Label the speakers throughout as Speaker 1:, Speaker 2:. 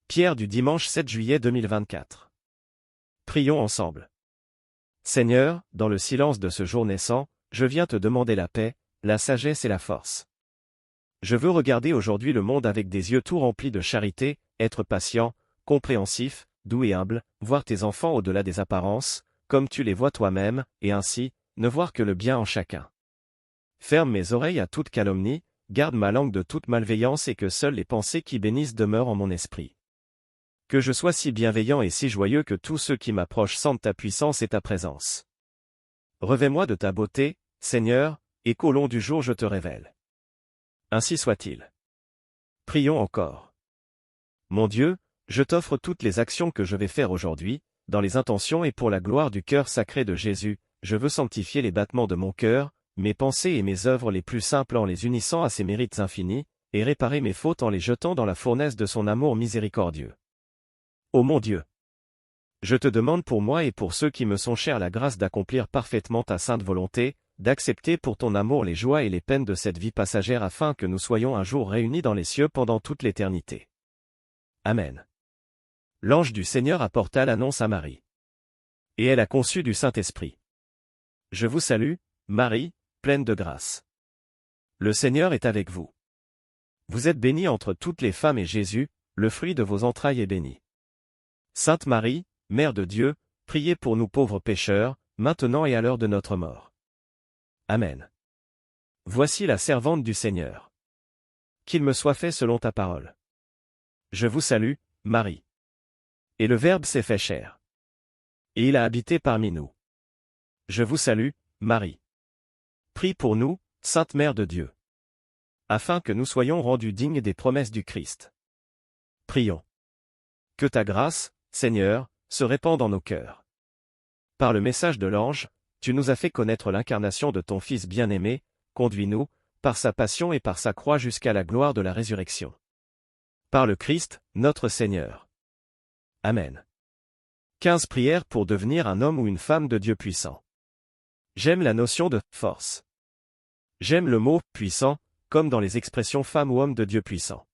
Speaker 1: Pierre du dimanche 7 juillet 2024. Prions ensemble. Seigneur, dans le silence de ce jour naissant, je viens te demander la paix, la sagesse et la force. Je veux regarder aujourd'hui le monde avec des yeux tout remplis de charité, être patient, compréhensif, doux et humble, voir tes enfants au-delà des apparences, comme tu les vois toi-même, et ainsi, ne voir que le bien en chacun. Ferme mes oreilles à toute calomnie, garde ma langue de toute malveillance et que seules les pensées qui bénissent demeurent en mon esprit. Que je sois si bienveillant et si joyeux que tous ceux qui m'approchent sentent ta puissance et ta présence. Revêt-moi de ta beauté, Seigneur, et qu'au long du jour je te révèle. Ainsi soit-il. Prions encore. Mon Dieu, je t'offre toutes les actions que je vais faire aujourd'hui, dans les intentions et pour la gloire du cœur sacré de Jésus, je veux sanctifier les battements de mon cœur, mes pensées et mes œuvres les plus simples en les unissant à ses mérites infinis, et réparer mes fautes en les jetant dans la fournaise de son amour miséricordieux. Ô mon Dieu! Je te demande pour moi et pour ceux qui me sont chers la grâce d'accomplir parfaitement ta sainte volonté, d'accepter pour ton amour les joies et les peines de cette vie passagère afin que nous soyons un jour réunis dans les cieux pendant toute l'éternité. Amen. L'ange du Seigneur apporta l'annonce à Marie. Et elle a conçu du Saint-Esprit. Je vous salue, Marie, pleine de grâce. Le Seigneur est avec vous. Vous êtes bénie entre toutes les femmes et Jésus, le fruit de vos entrailles est béni. Sainte Marie, Mère de Dieu, priez pour nous pauvres pécheurs, maintenant et à l'heure de notre mort. Amen. Voici la servante du Seigneur. Qu'il me soit fait selon ta parole. Je vous salue, Marie. Et le Verbe s'est fait chair. Et il a habité parmi nous. Je vous salue, Marie. Prie pour nous, Sainte Mère de Dieu. Afin que nous soyons rendus dignes des promesses du Christ. Prions. Que ta grâce, Seigneur, se répand dans nos cœurs. Par le message de l'ange, tu nous as fait connaître l'incarnation de ton Fils bien-aimé, conduis-nous, par sa passion et par sa croix jusqu'à la gloire de la résurrection. Par le Christ, notre Seigneur. Amen. 15 prières pour devenir un homme ou une femme de Dieu puissant. J'aime la notion de « force ». J'aime le mot « puissant », comme dans les expressions « femme » ou « homme de Dieu puissant ».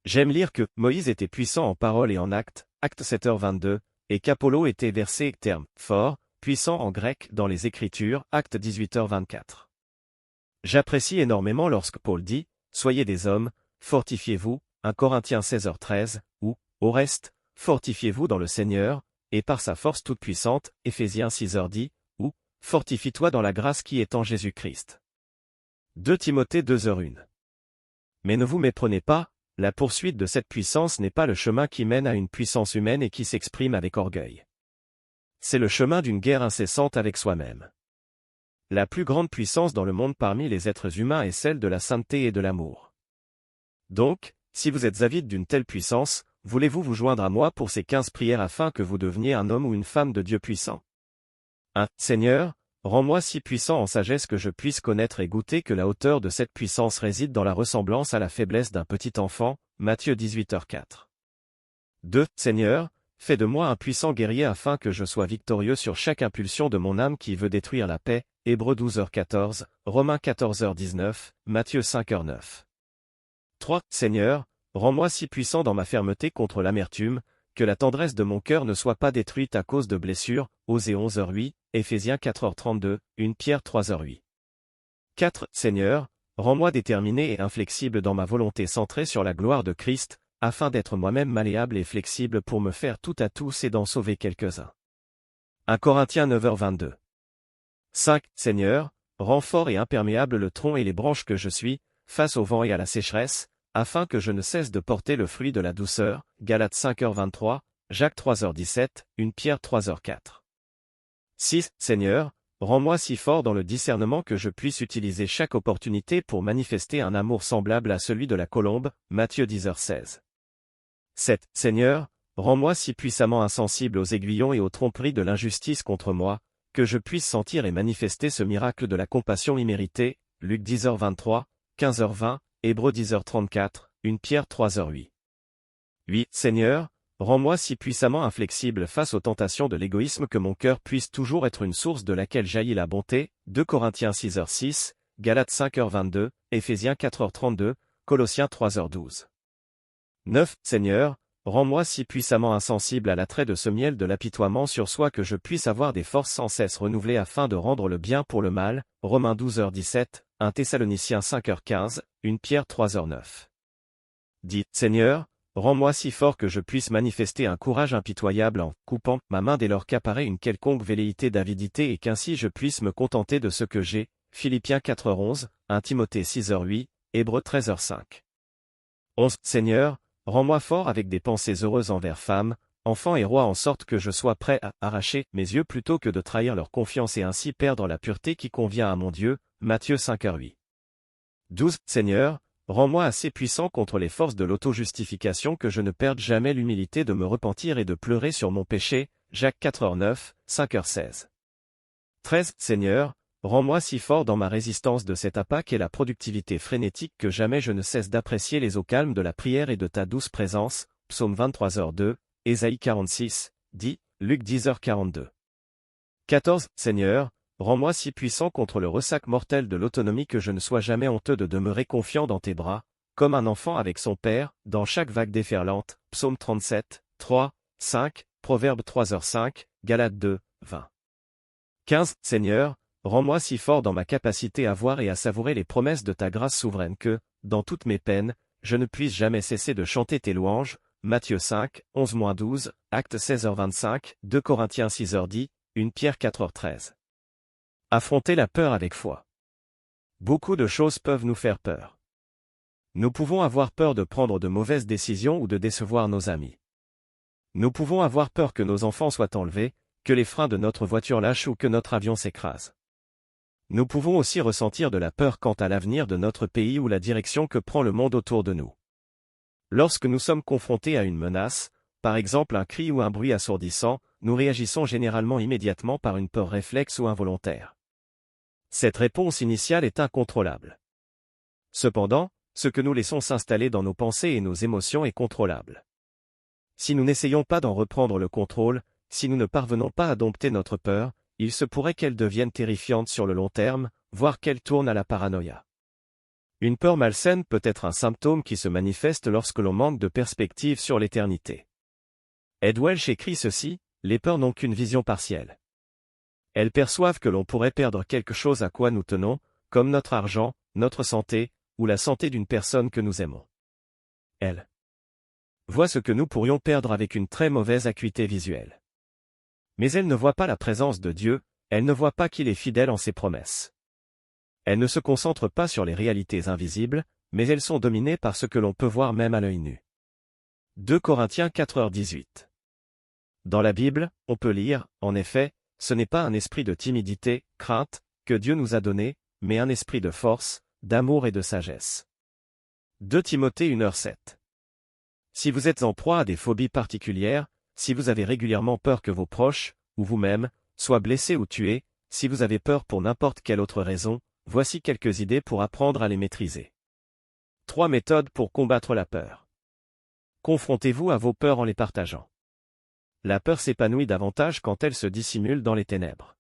Speaker 1: J'aime lire que Moïse était puissant en parole et en acte, Acte 7h22, et qu'Apollo était versé terme fort, puissant en grec dans les Écritures, Acte 18h24. J'apprécie énormément lorsque Paul dit « Soyez des hommes, fortifiez-vous », 1 Corinthiens 16h13, ou « Au reste, fortifiez-vous dans le Seigneur, et par sa force toute puissante », Éphésiens 6h10, ou « Fortifie-toi dans la grâce qui est en Jésus-Christ ». 2 Timothée 2h1. Mais ne vous méprenez pas, la poursuite de cette puissance n'est pas le chemin qui mène à une puissance humaine et qui s'exprime avec orgueil. C'est le chemin d'une guerre incessante avec soi-même. La plus grande puissance dans le monde parmi les êtres humains est celle de la sainteté et de l'amour. Donc, si vous êtes avide d'une telle puissance, voulez-vous vous joindre à moi pour ces 15 prières afin que vous deveniez un homme ou une femme de Dieu puissant? 1. Seigneur, rends-moi si puissant en sagesse que je puisse connaître et goûter que la hauteur de cette puissance réside dans la ressemblance à la faiblesse d'un petit enfant, Matthieu 18h4. 2. Seigneur, fais de moi un puissant guerrier afin que je sois victorieux sur chaque impulsion de mon âme qui veut détruire la paix, Hébreux 12h14, Romains 14h19, Matthieu 5h9. 3. Seigneur, rends-moi si puissant dans ma fermeté contre l'amertume, que la tendresse de mon cœur ne soit pas détruite à cause de blessures, Osée 11h08, Éphésiens 4h32, 1 Pierre 3h8. 4. Seigneur, rends-moi déterminé et inflexible dans ma volonté centrée sur la gloire de Christ, afin d'être moi-même malléable et flexible pour me faire tout à tous et d'en sauver quelques-uns. 1 Corinthiens 9h22. 5. Seigneur, rends fort et imperméable le tronc et les branches que je suis, face au vent et à la sécheresse, afin que je ne cesse de porter le fruit de la douceur, Galates 5h23, Jacques 3h17, 1 Pierre 3h4. 6. Seigneur, rends-moi si fort dans le discernement que je puisse utiliser chaque opportunité pour manifester un amour semblable à celui de la colombe, Matthieu 10h16. 7. Seigneur, rends-moi si puissamment insensible aux aiguillons et aux tromperies de l'injustice contre moi, que je puisse sentir et manifester ce miracle de la compassion imméritée, Luc 10h23, 15h20, Hébreux 10h34, 1 Pierre 3h8. 8. Seigneur, rends-moi si puissamment inflexible face aux tentations de l'égoïsme que mon cœur puisse toujours être une source de laquelle jaillit la bonté, 2 Corinthiens 6h6, Galates 5h22, Éphésiens 4h32, Colossiens 3h12. 9. Seigneur, rends-moi si puissamment insensible à l'attrait de ce miel de l'apitoiement sur soi que je puisse avoir des forces sans cesse renouvelées afin de rendre le bien pour le mal. Romains 12h17, 1 Thessaloniciens 5h15, 1 Pierre 3h9. Dites, Seigneur, rends-moi si fort que je puisse manifester un courage impitoyable en coupant ma main dès lors qu'apparaît une quelconque velléité d'avidité et qu'ainsi je puisse me contenter de ce que j'ai. Philippiens 4h11, 1 Timothée 6h8, Hébreux 13h5. 11. Seigneur, rends-moi fort avec des pensées heureuses envers femmes, enfants et rois en sorte que je sois prêt à arracher mes yeux plutôt que de trahir leur confiance et ainsi perdre la pureté qui convient à mon Dieu. Matthieu 5h8. 12. Seigneur, rends-moi assez puissant contre les forces de l'auto-justification que je ne perde jamais l'humilité de me repentir et de pleurer sur mon péché. Jacques 4h9, 5h16. 13. Seigneur, rends-moi si fort dans ma résistance de cet appât qu'est la productivité frénétique que jamais je ne cesse d'apprécier les eaux calmes de la prière et de ta douce présence. Psaume 23h2, Ésaïe 46, 10, Luc 10h42. 14. Seigneur, rends-moi si puissant contre le ressac mortel de l'autonomie que je ne sois jamais honteux de demeurer confiant dans tes bras, comme un enfant avec son père, dans chaque vague déferlante. Psaume 37, 3, 5, Proverbe 3h5, Galates 2, 20. 15. Seigneur, rends-moi si fort dans ma capacité à voir et à savourer les promesses de ta grâce souveraine que, dans toutes mes peines, je ne puisse jamais cesser de chanter tes louanges. Matthieu 5, 11-12, Actes 16h25, 2 Corinthiens 6h10, 1 Pierre 4h13. Affronter la peur avec foi. Beaucoup de choses peuvent nous faire peur. Nous pouvons avoir peur de prendre de mauvaises décisions ou de décevoir nos amis. Nous pouvons avoir peur que nos enfants soient enlevés, que les freins de notre voiture lâchent ou que notre avion s'écrase. Nous pouvons aussi ressentir de la peur quant à l'avenir de notre pays ou la direction que prend le monde autour de nous. Lorsque nous sommes confrontés à une menace, par exemple un cri ou un bruit assourdissant, nous réagissons généralement immédiatement par une peur réflexe ou involontaire. Cette réponse initiale est incontrôlable. Cependant, ce que nous laissons s'installer dans nos pensées et nos émotions est contrôlable. Si nous n'essayons pas d'en reprendre le contrôle, si nous ne parvenons pas à dompter notre peur, il se pourrait qu'elle devienne terrifiante sur le long terme, voire qu'elle tourne à la paranoïa. Une peur malsaine peut être un symptôme qui se manifeste lorsque l'on manque de perspective sur l'éternité. Ed Welch écrit ceci, les peurs n'ont qu'une vision partielle. Elles perçoivent que l'on pourrait perdre quelque chose à quoi nous tenons, comme notre argent, notre santé, ou la santé d'une personne que nous aimons. Elles voient ce que nous pourrions perdre avec une très mauvaise acuité visuelle. Mais elles ne voient pas la présence de Dieu, elles ne voient pas qu'il est fidèle en ses promesses. Elles ne se concentrent pas sur les réalités invisibles, mais elles sont dominées par ce que l'on peut voir même à l'œil nu. 2 Corinthiens 4h18. Dans la Bible, on peut lire, en effet, ce n'est pas un esprit de timidité, crainte, que Dieu nous a donné, mais un esprit de force, d'amour et de sagesse. 2 Timothée 1h7. Si vous êtes en proie à des phobies particulières, si vous avez régulièrement peur que vos proches, ou vous-même, soient blessés ou tués, si vous avez peur pour n'importe quelle autre raison, voici quelques idées pour apprendre à les maîtriser. 3 méthodes pour combattre la peur. Confrontez-vous à vos peurs en les partageant. La peur s'épanouit davantage quand elle se dissimule dans les ténèbres.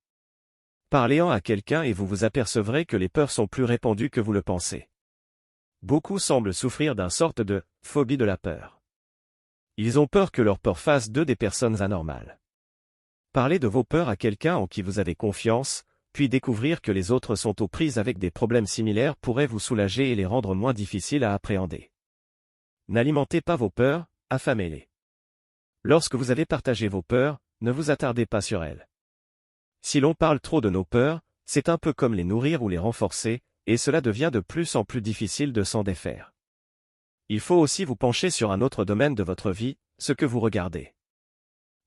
Speaker 1: Parlez-en à quelqu'un et vous vous apercevrez que les peurs sont plus répandues que vous le pensez. Beaucoup semblent souffrir d'une sorte de « phobie de la peur ». Ils ont peur que leur peur fasse d'eux des personnes anormales. Parlez de vos peurs à quelqu'un en qui vous avez confiance, puis découvrir que les autres sont aux prises avec des problèmes similaires pourrait vous soulager et les rendre moins difficiles à appréhender. N'alimentez pas vos peurs, affamez-les. Lorsque vous avez partagé vos peurs, ne vous attardez pas sur elles. Si l'on parle trop de nos peurs, c'est un peu comme les nourrir ou les renforcer, et cela devient de plus en plus difficile de s'en défaire. Il faut aussi vous pencher sur un autre domaine de votre vie, ce que vous regardez.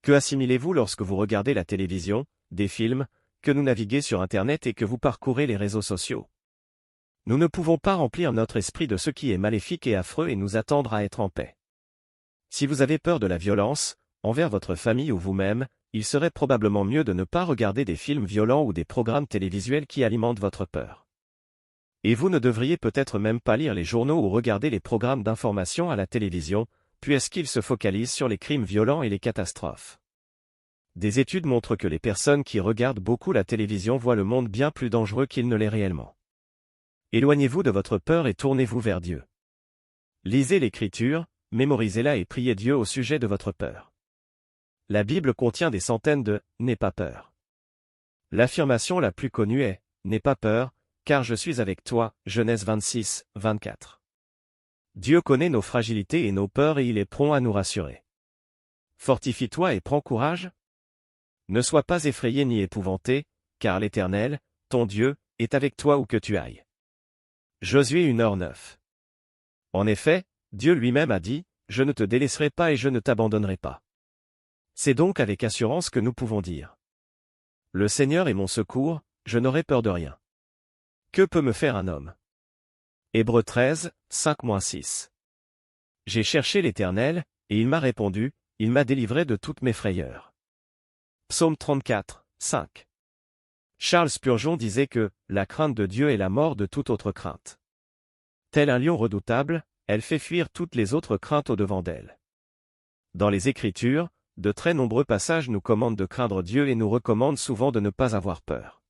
Speaker 1: Que assimilez-vous lorsque vous regardez la télévision, des films, que vous naviguez sur Internet et que vous parcourez les réseaux sociaux? Nous ne pouvons pas remplir notre esprit de ce qui est maléfique et affreux et nous attendre à être en paix. Si vous avez peur de la violence, envers votre famille ou vous-même, il serait probablement mieux de ne pas regarder des films violents ou des programmes télévisuels qui alimentent votre peur. Et vous ne devriez peut-être même pas lire les journaux ou regarder les programmes d'information à la télévision, puisqu'ils se focalisent sur les crimes violents et les catastrophes. Des études montrent que les personnes qui regardent beaucoup la télévision voient le monde bien plus dangereux qu'il ne l'est réellement. Éloignez-vous de votre peur et tournez-vous vers Dieu. Lisez l'Écriture, mémorisez-la et priez Dieu au sujet de votre peur. La Bible contient des centaines de « n'aie pas peur ». L'affirmation la plus connue est « n'aie pas peur, car je suis avec toi » Genèse 26, 24. Dieu connaît nos fragilités et nos peurs et il est prompt à nous rassurer. Fortifie-toi et prends courage. Ne sois pas effrayé ni épouvanté, car l'Éternel, ton Dieu, est avec toi où que tu ailles. Josué 1h9. En effet, Dieu lui-même a dit, « Je ne te délaisserai pas et je ne t'abandonnerai pas. » C'est donc avec assurance que nous pouvons dire. Le Seigneur est mon secours, je n'aurai peur de rien. Que peut me faire un homme? Hébreux 13, 5-6. J'ai cherché l'Éternel, et il m'a répondu, il m'a délivré de toutes mes frayeurs. Psaume 34, 5. Charles Spurgeon disait que « la crainte de Dieu est la mort de toute autre crainte. Tel un lion redoutable, elle fait fuir toutes les autres craintes au-devant d'elle. » Dans les Écritures, de très nombreux passages nous commandent de craindre Dieu et nous recommandent souvent de ne pas avoir peur.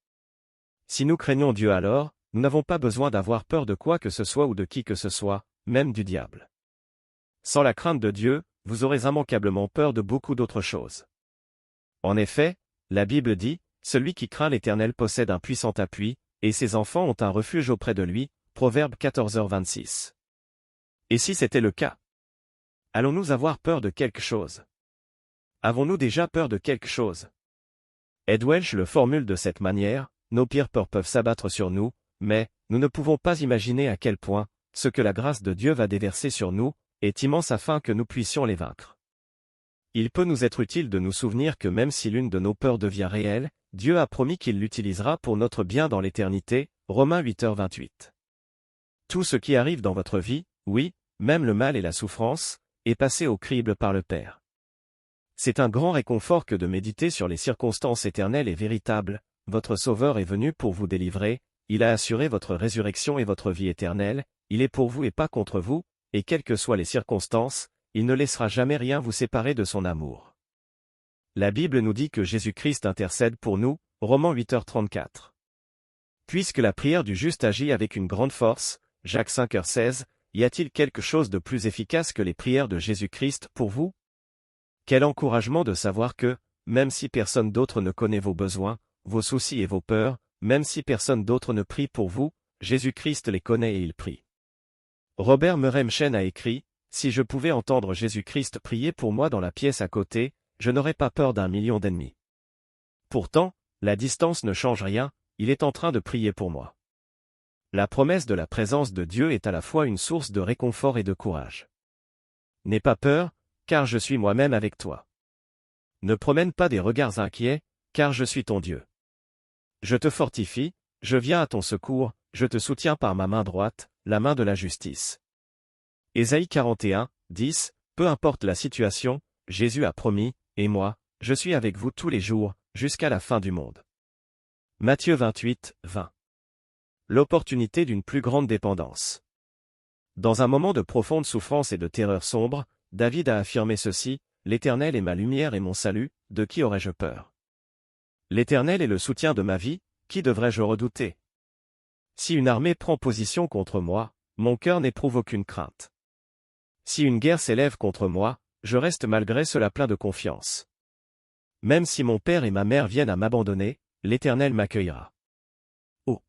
Speaker 1: Si nous craignons Dieu alors, nous n'avons pas besoin d'avoir peur de quoi que ce soit ou de qui que ce soit, même du diable. Sans la crainte de Dieu, vous aurez immanquablement peur de beaucoup d'autres choses. En effet, la Bible dit, « Celui qui craint l'Éternel possède un puissant appui, et ses enfants ont un refuge auprès de lui. » Proverbe 14h26. Et si c'était le cas? Allons-nous avoir peur de quelque chose? Avons-nous déjà peur de quelque chose? Ed Welch le formule de cette manière, « Nos pires peurs peuvent s'abattre sur nous, mais, nous ne pouvons pas imaginer à quel point, ce que la grâce de Dieu va déverser sur nous, est immense afin que nous puissions les vaincre. » Il peut nous être utile de nous souvenir que même si l'une de nos peurs devient réelle, Dieu a promis qu'il l'utilisera pour notre bien dans l'éternité, Romains 8h28. Tout ce qui arrive dans votre vie, oui, même le mal et la souffrance, est passé au crible par le Père. C'est un grand réconfort que de méditer sur les circonstances éternelles et véritables. Votre Sauveur est venu pour vous délivrer, il a assuré votre résurrection et votre vie éternelle, il est pour vous et pas contre vous, et quelles que soient les circonstances, il ne laissera jamais rien vous séparer de son amour. La Bible nous dit que Jésus-Christ intercède pour nous, Romains 8h34. Puisque la prière du juste agit avec une grande force, Jacques 5h16, y a-t-il quelque chose de plus efficace que les prières de Jésus-Christ pour vous? Quel encouragement de savoir que, même si personne d'autre ne connaît vos besoins, vos soucis et vos peurs, même si personne d'autre ne prie pour vous, Jésus-Christ les connaît et il prie. Robert Murray M'Cheyne a écrit, « Si je pouvais entendre Jésus-Christ prier pour moi dans la pièce à côté, je n'aurais pas peur d'1 million d'ennemis. Pourtant, la distance ne change rien, il est en train de prier pour moi. » La promesse de la présence de Dieu est à la fois une source de réconfort et de courage. N'aie pas peur, car je suis moi-même avec toi. Ne promène pas des regards inquiets, car je suis ton Dieu. Je te fortifie, je viens à ton secours, je te soutiens par ma main droite, la main de la justice. Ésaïe 41, 10, peu importe la situation, Jésus a promis, et moi, je suis avec vous tous les jours, jusqu'à la fin du monde. Matthieu 28, 20. L'opportunité d'une plus grande dépendance. Dans un moment de profonde souffrance et de terreur sombre, David a affirmé ceci, « L'Éternel est ma lumière et mon salut, de qui aurais-je peur? L'Éternel est le soutien de ma vie, qui devrais-je redouter? Si une armée prend position contre moi, mon cœur n'éprouve aucune crainte. Si une guerre s'élève contre moi, je reste malgré cela plein de confiance. Même si mon père et ma mère viennent à m'abandonner, l'Éternel m'accueillera. Oh!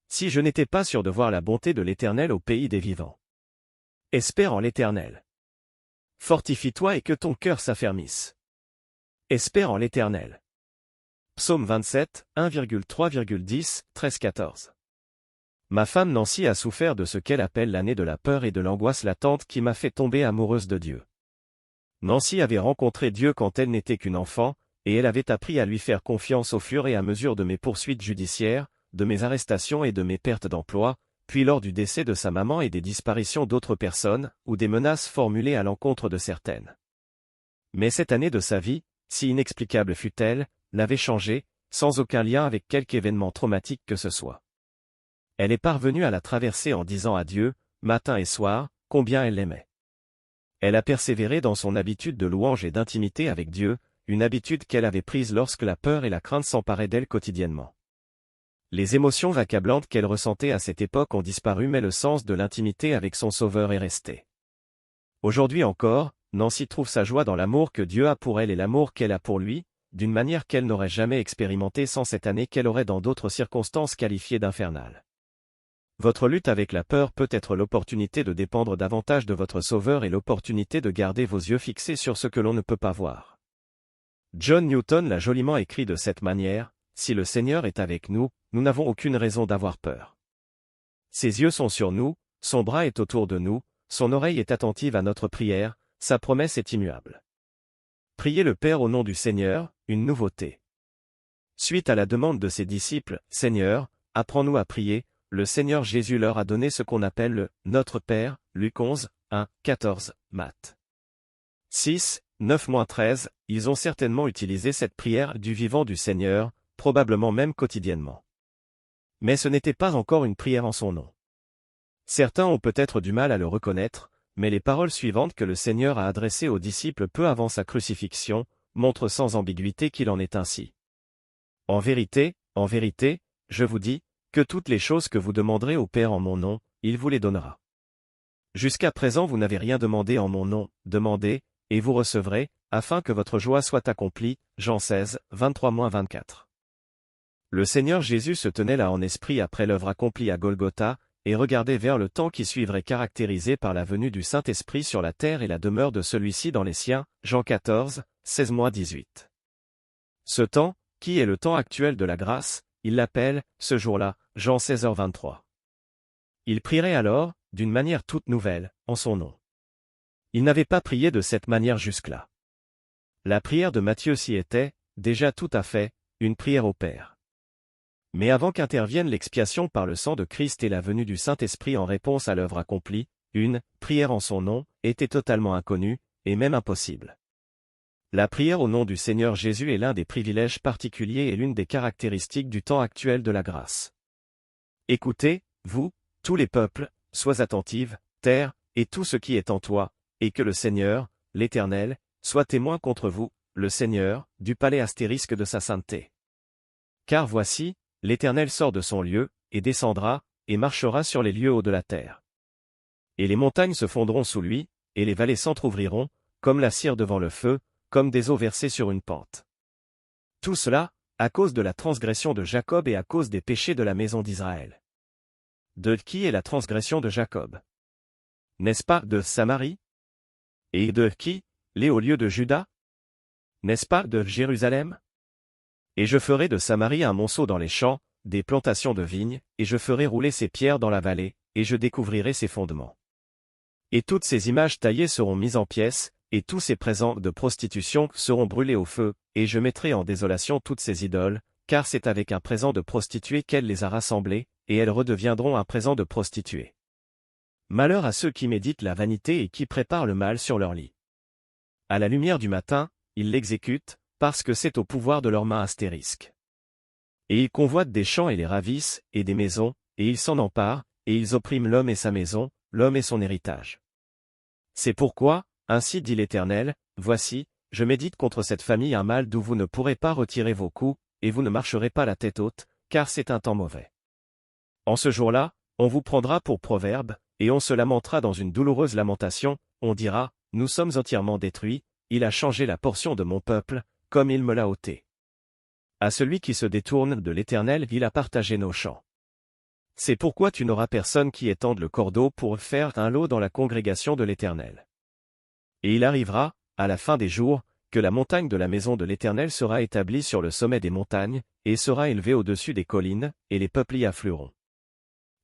Speaker 1: Si je n'étais pas sûr de voir la bonté de l'Éternel au pays des vivants. Espère en l'Éternel. Fortifie-toi et que ton cœur s'affermisse. Espère en l'Éternel. Psaume 27, 1,3,10, 13-14. Ma femme Nancy a souffert de ce qu'elle appelle l'année de la peur et de l'angoisse latente qui m'a fait tomber amoureuse de Dieu. Nancy avait rencontré Dieu quand elle n'était qu'une enfant, et elle avait appris à lui faire confiance au fur et à mesure de mes poursuites judiciaires, de mes arrestations et de mes pertes d'emploi, puis lors du décès de sa maman et des disparitions d'autres personnes, ou des menaces formulées à l'encontre de certaines. Mais cette année de sa vie, si inexplicable fût-elle, l'avait changée, sans aucun lien avec quelque événement traumatique que ce soit. Elle est parvenue à la traverser en disant à Dieu, matin et soir, combien elle l'aimait. Elle a persévéré dans son habitude de louange et d'intimité avec Dieu, une habitude qu'elle avait prise lorsque la peur et la crainte s'emparaient d'elle quotidiennement. Les émotions accablantes qu'elle ressentait à cette époque ont disparu mais le sens de l'intimité avec son Sauveur est resté. Aujourd'hui encore, Nancy trouve sa joie dans l'amour que Dieu a pour elle et l'amour qu'elle a pour lui, d'une manière qu'elle n'aurait jamais expérimentée sans cette année qu'elle aurait dans d'autres circonstances qualifiées d'infernales. Votre lutte avec la peur peut être l'opportunité de dépendre davantage de votre Sauveur et l'opportunité de garder vos yeux fixés sur ce que l'on ne peut pas voir. John Newton l'a joliment écrit de cette manière, « Si le Seigneur est avec nous, nous n'avons aucune raison d'avoir peur. Ses yeux sont sur nous, son bras est autour de nous, son oreille est attentive à notre prière, sa promesse est immuable. » Priez le Père au nom du Seigneur, une nouveauté. Suite à la demande de ses disciples, « Seigneur, apprends-nous à prier », le Seigneur Jésus leur a donné ce qu'on appelle le « Notre Père », Luc 11, 1, 14, Matt. 6, 9-13, ils ont certainement utilisé cette prière du vivant du Seigneur, probablement même quotidiennement. Mais ce n'était pas encore une prière en son nom. Certains ont peut-être du mal à le reconnaître, mais les paroles suivantes que le Seigneur a adressées aux disciples peu avant sa crucifixion, montrent sans ambiguïté qu'il en est ainsi. En vérité, je vous dis, que toutes les choses que vous demanderez au Père en mon nom, il vous les donnera. Jusqu'à présent vous n'avez rien demandé en mon nom, demandez, et vous recevrez, afin que votre joie soit accomplie. Jean 16, 23-24. Le Seigneur Jésus se tenait là en esprit après l'œuvre accomplie à Golgotha, et regardait vers le temps qui suivrait caractérisé par la venue du Saint-Esprit sur la terre et la demeure de celui-ci dans les siens. Jean 14, 16-18. Ce temps, qui est le temps actuel de la grâce, il l'appelle, ce jour-là, Jean 16h23. Il prierait alors, d'une manière toute nouvelle, en son nom. Il n'avait pas prié de cette manière jusque-là. La prière de Matthieu s'y était, déjà tout à fait, une prière au Père. Mais avant qu'intervienne l'expiation par le sang de Christ et la venue du Saint-Esprit en réponse à l'œuvre accomplie, une prière en son nom était totalement inconnue, et même impossible. La prière au nom du Seigneur Jésus est l'un des privilèges particuliers et l'une des caractéristiques du temps actuel de la grâce. Écoutez, vous, tous les peuples, sois attentive, terre, et tout ce qui est en toi, et que le Seigneur, l'Éternel, soit témoin contre vous, le Seigneur, du palais astérisque de sa sainteté. Car voici, l'Éternel sort de son lieu, et descendra, et marchera sur les lieux hauts de la terre. Et les montagnes se fondront sous lui, et les vallées s'entr'ouvriront, comme la cire devant le feu, comme des eaux versées sur une pente. Tout cela, à cause de la transgression de Jacob et à cause des péchés de la maison d'Israël. De qui est la transgression de Jacob? N'est-ce pas de Samarie? Et de qui, les hauts lieux de Juda? N'est-ce pas de Jérusalem? Et je ferai de Samarie un monceau dans les champs, des plantations de vignes, et je ferai rouler ses pierres dans la vallée, et je découvrirai ses fondements. Et toutes ces images taillées seront mises en pièces, et tous ces présents de prostitution seront brûlés au feu, et je mettrai en désolation toutes ces idoles, car c'est avec un présent de prostituée qu'elle les a rassemblées, et elles redeviendront un présent de prostituée. Malheur à ceux qui méditent la vanité et qui préparent le mal sur leur lit. À la lumière du matin, ils l'exécutent, parce que c'est au pouvoir de leurs mains astérisques. Et ils convoitent des champs et les ravissent, et des maisons, et ils s'en emparent, et ils oppriment l'homme et sa maison, l'homme et son héritage. C'est pourquoi, ainsi dit l'Éternel, voici, je médite contre cette famille un mal d'où vous ne pourrez pas retirer vos coups, et vous ne marcherez pas la tête haute, car c'est un temps mauvais. En ce jour-là, on vous prendra pour proverbe, et on se lamentera dans une douloureuse lamentation, on dira, nous sommes entièrement détruits, il a changé la portion de mon peuple, comme il me l'a ôté. À celui qui se détourne de l'Éternel, il a partagé nos champs. C'est pourquoi tu n'auras personne qui étende le cordeau pour faire un lot dans la congrégation de l'Éternel. Et il arrivera, à la fin des jours, que la montagne de la maison de l'Éternel sera établie sur le sommet des montagnes, et sera élevée au-dessus des collines, et les peuples y afflueront.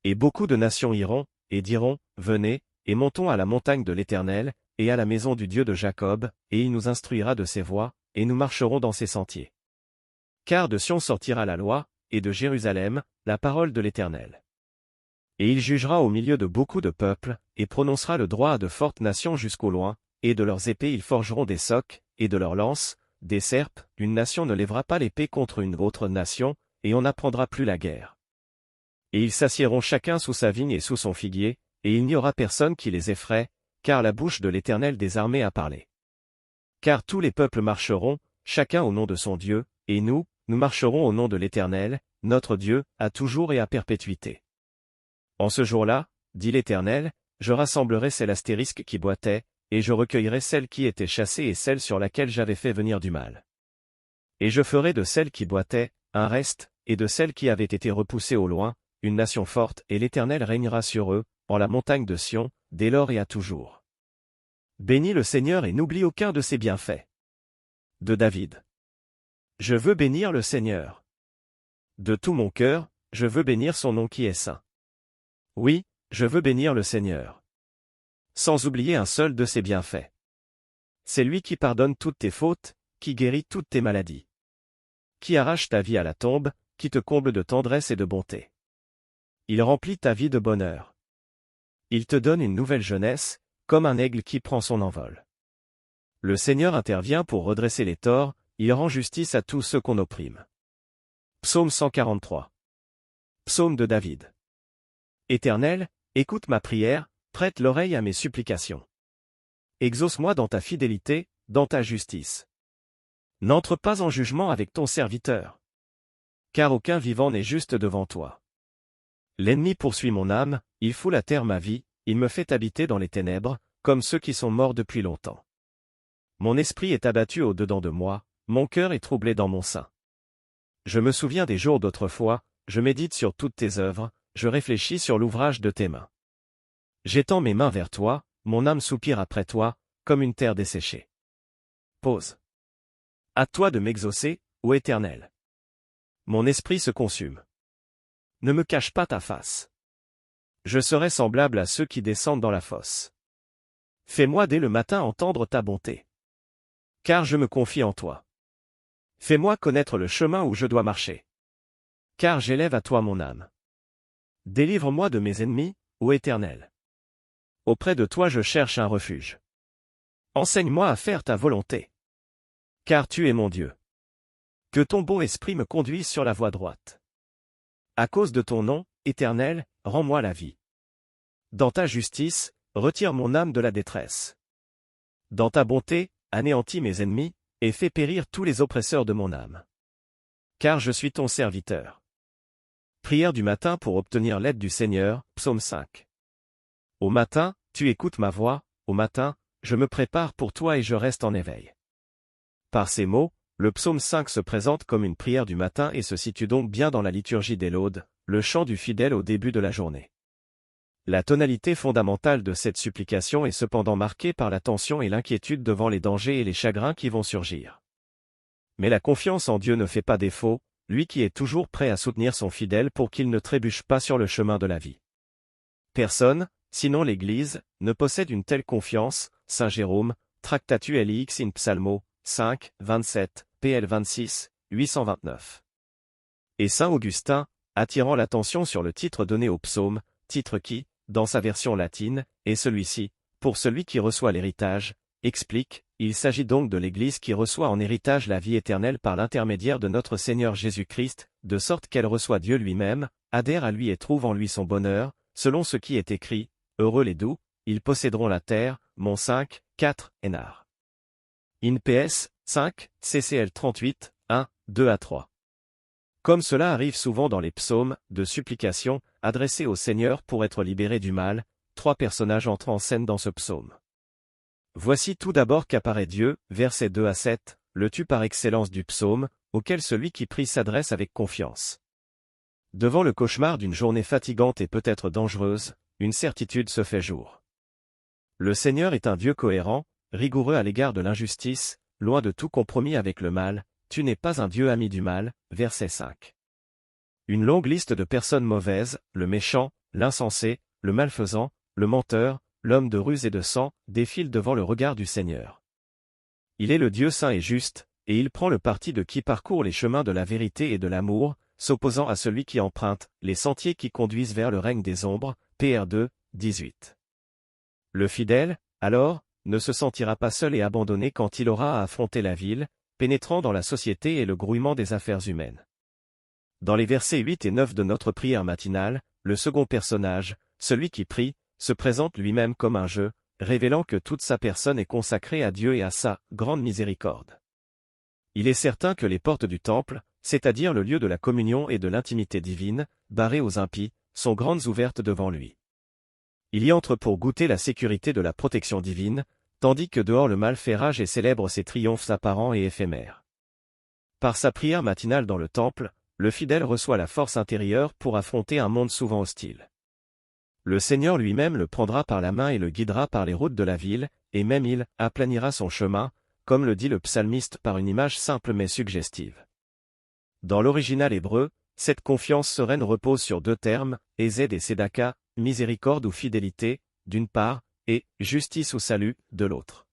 Speaker 1: Et beaucoup de nations iront, et diront, venez, et montons à la montagne de l'Éternel, et à la maison du Dieu de Jacob, et il nous instruira de ses voies, et nous marcherons dans ses sentiers. Car de Sion sortira la loi, et de Jérusalem, la parole de l'Éternel. Et il jugera au milieu de beaucoup de peuples, et prononcera le droit à de fortes nations jusqu'au loin, et de leurs épées ils forgeront des socs, et de leurs lances, des serpes, une nation ne lèvera pas l'épée contre une autre nation, et on n'apprendra plus la guerre. Et ils s'assiéront chacun sous sa vigne et sous son figuier, et il n'y aura personne qui les effraie, car la bouche de l'Éternel des armées a parlé. Car tous les peuples marcheront, chacun au nom de son Dieu, et nous marcherons au nom de l'Éternel, notre Dieu, à toujours et à perpétuité. En ce jour-là, dit l'Éternel, je rassemblerai celles astérisques qui boitaient, et je recueillerai celle qui était chassée et celle sur laquelle j'avais fait venir du mal. Et je ferai de celle qui boitait, un reste, et de celle qui avait été repoussée au loin, une nation forte, et l'Éternel régnera sur eux, en la montagne de Sion, dès lors et à toujours. Bénis le Seigneur et n'oublie aucun de ses bienfaits. De David. Je veux bénir le Seigneur. De tout mon cœur, je veux bénir son nom qui est saint. Oui, je veux bénir le Seigneur. Sans oublier un seul de ses bienfaits. C'est lui qui pardonne toutes tes fautes, qui guérit toutes tes maladies. Qui arrache ta vie à la tombe, qui te comble de tendresse et de bonté. Il remplit ta vie de bonheur. Il te donne une nouvelle jeunesse, comme un aigle qui prend son envol. Le Seigneur intervient pour redresser les torts, il rend justice à tous ceux qu'on opprime. Psaume 143. Psaume de David. Éternel, écoute ma prière, prête l'oreille à mes supplications. Exauce-moi dans ta fidélité, dans ta justice. N'entre pas en jugement avec ton serviteur. Car aucun vivant n'est juste devant toi. L'ennemi poursuit mon âme, il foule à terre ma vie, il me fait habiter dans les ténèbres, comme ceux qui sont morts depuis longtemps. Mon esprit est abattu au-dedans de moi, mon cœur est troublé dans mon sein. Je me souviens des jours d'autrefois, je médite sur toutes tes œuvres, je réfléchis sur l'ouvrage de tes mains. J'étends mes mains vers toi, mon âme soupire après toi, comme une terre desséchée. Pause. À toi de m'exaucer, ô Éternel. Mon esprit se consume. Ne me cache pas ta face. Je serai semblable à ceux qui descendent dans la fosse. Fais-moi dès le matin entendre ta bonté. Car je me confie en toi. Fais-moi connaître le chemin où je dois marcher. Car j'élève à toi mon âme. Délivre-moi de mes ennemis, ô Éternel. Auprès de toi je cherche un refuge. Enseigne-moi à faire ta volonté. Car tu es mon Dieu. Que ton bon esprit me conduise sur la voie droite. À cause de ton nom, Éternel, rends-moi la vie. Dans ta justice, retire mon âme de la détresse. Dans ta bonté, anéantis mes ennemis, et fais périr tous les oppresseurs de mon âme. Car je suis ton serviteur. Prière du matin pour obtenir l'aide du Seigneur, psaume 5. Au matin, tu écoutes ma voix, au matin, je me prépare pour toi et je reste en éveil. Par ces mots, le psaume 5 se présente comme une prière du matin et se situe donc bien dans la liturgie des laudes, le chant du fidèle au début de la journée. La tonalité fondamentale de cette supplication est cependant marquée par la tension et l'inquiétude devant les dangers et les chagrins qui vont surgir. Mais la confiance en Dieu ne fait pas défaut, lui qui est toujours prêt à soutenir son fidèle pour qu'il ne trébuche pas sur le chemin de la vie. Personne, sinon l'Église, ne possède une telle confiance, Saint Jérôme, Tractatus Lix in Psalmo, 5, 27, PL 26, 829. Et Saint Augustin, attirant l'attention sur le titre donné au psaume, titre qui, dans sa version latine, est celui-ci, pour celui qui reçoit l'héritage, explique, il s'agit donc de l'Église qui reçoit en héritage la vie éternelle par l'intermédiaire de notre Seigneur Jésus-Christ, de sorte qu'elle reçoit Dieu lui-même, adhère à lui et trouve en lui son bonheur, selon ce qui est écrit, heureux les doux, ils posséderont la terre, Mon 5, 4, Hénard. In PS, 5, CCL 38, 1, 2 à 3. Comme cela arrive souvent dans les psaumes, de supplication, adressés au Seigneur pour être libéré du mal, trois personnages entrent en scène dans ce psaume. Voici tout d'abord qu'apparaît Dieu, versets 2 à 7, le tu par excellence du psaume, auquel celui qui prie s'adresse avec confiance. Devant le cauchemar d'une journée fatigante et peut-être dangereuse, une certitude se fait jour. Le Seigneur est un Dieu cohérent, rigoureux à l'égard de l'injustice, loin de tout compromis avec le mal, tu n'es pas un Dieu ami du mal, verset 5. Une longue liste de personnes mauvaises, le méchant, l'insensé, le malfaisant, le menteur, l'homme de ruse et de sang, défilent devant le regard du Seigneur. Il est le Dieu saint et juste, et il prend le parti de qui parcourt les chemins de la vérité et de l'amour, s'opposant à celui qui emprunte les sentiers qui conduisent vers le règne des ombres, PR 2, 18. Le fidèle, alors, ne se sentira pas seul et abandonné quand il aura à affronter la ville, pénétrant dans la société et le grouillement des affaires humaines. Dans les versets 8 et 9 de notre prière matinale, le second personnage, celui qui prie, se présente lui-même comme un jeu, révélant que toute sa personne est consacrée à Dieu et à sa grande miséricorde. Il est certain que les portes du temple, c'est-à-dire le lieu de la communion et de l'intimité divine, barrées aux impies, sont grandes ouvertes devant lui. Il y entre pour goûter la sécurité de la protection divine, tandis que dehors le mal fait rage et célèbre ses triomphes apparents et éphémères. Par sa prière matinale dans le temple, le fidèle reçoit la force intérieure pour affronter un monde souvent hostile. Le Seigneur lui-même le prendra par la main et le guidera par les routes de la ville, et même il aplanira son chemin, comme le dit le psalmiste par une image simple mais suggestive. Dans l'original hébreu, cette confiance sereine repose sur deux termes, Ezed et Sedaka, miséricorde ou fidélité, d'une part, et justice ou salut, de l'autre.